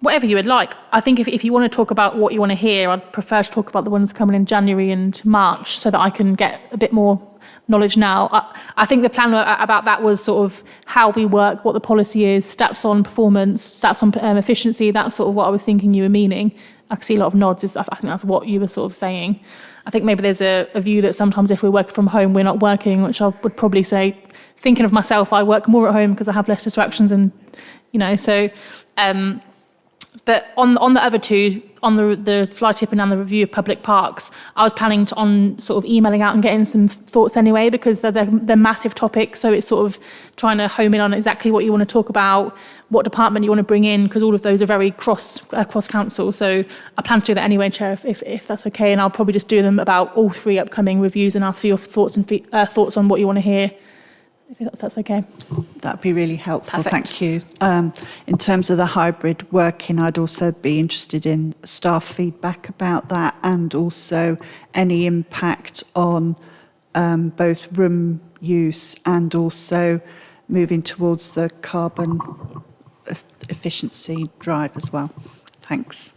Whatever you would like. I think if you want to talk about what you want to hear, I'd prefer to talk about the ones coming in January and March so that I can get a bit more knowledge now. I think the plan about that was sort of how we work, what the policy is, stats on performance, stats on efficiency. That's sort of what I was thinking you were meaning. I can see a lot of nods. I think that's what you were sort of saying. I think maybe there's a view that sometimes if we're working from home, we're not working, which I would probably say, thinking of myself, I work more at home because I have less distractions and, so... But on the other two, on the fly tipping and the review of public parks, I was planning on sort of emailing out and getting some thoughts anyway, because they're massive topics. So it's sort of trying to home in on exactly what you want to talk about, what department you want to bring in, because all of those are very cross council. So I plan to do that anyway, Chair, if that's okay. And I'll probably just do them about all three upcoming reviews and ask for your thoughts and thoughts on what you want to hear. If that's okay. That'd be really helpful. Perfect. Thank you. In terms of the hybrid working, I'd also be interested in staff feedback about that, and also any impact on both room use and also moving towards the carbon efficiency drive as well. Thanks.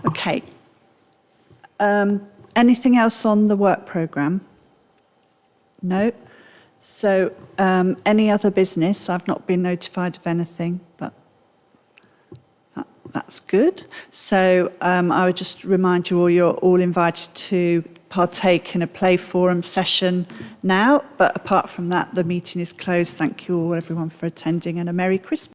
Okay. Anything else on the work programme? No. So, any other business? I've not been notified of anything, but that's good. So, I would just remind you all, you're all invited to partake in a play forum session now. But apart from that, the meeting is closed. Thank you all, everyone, for attending, and a Merry Christmas.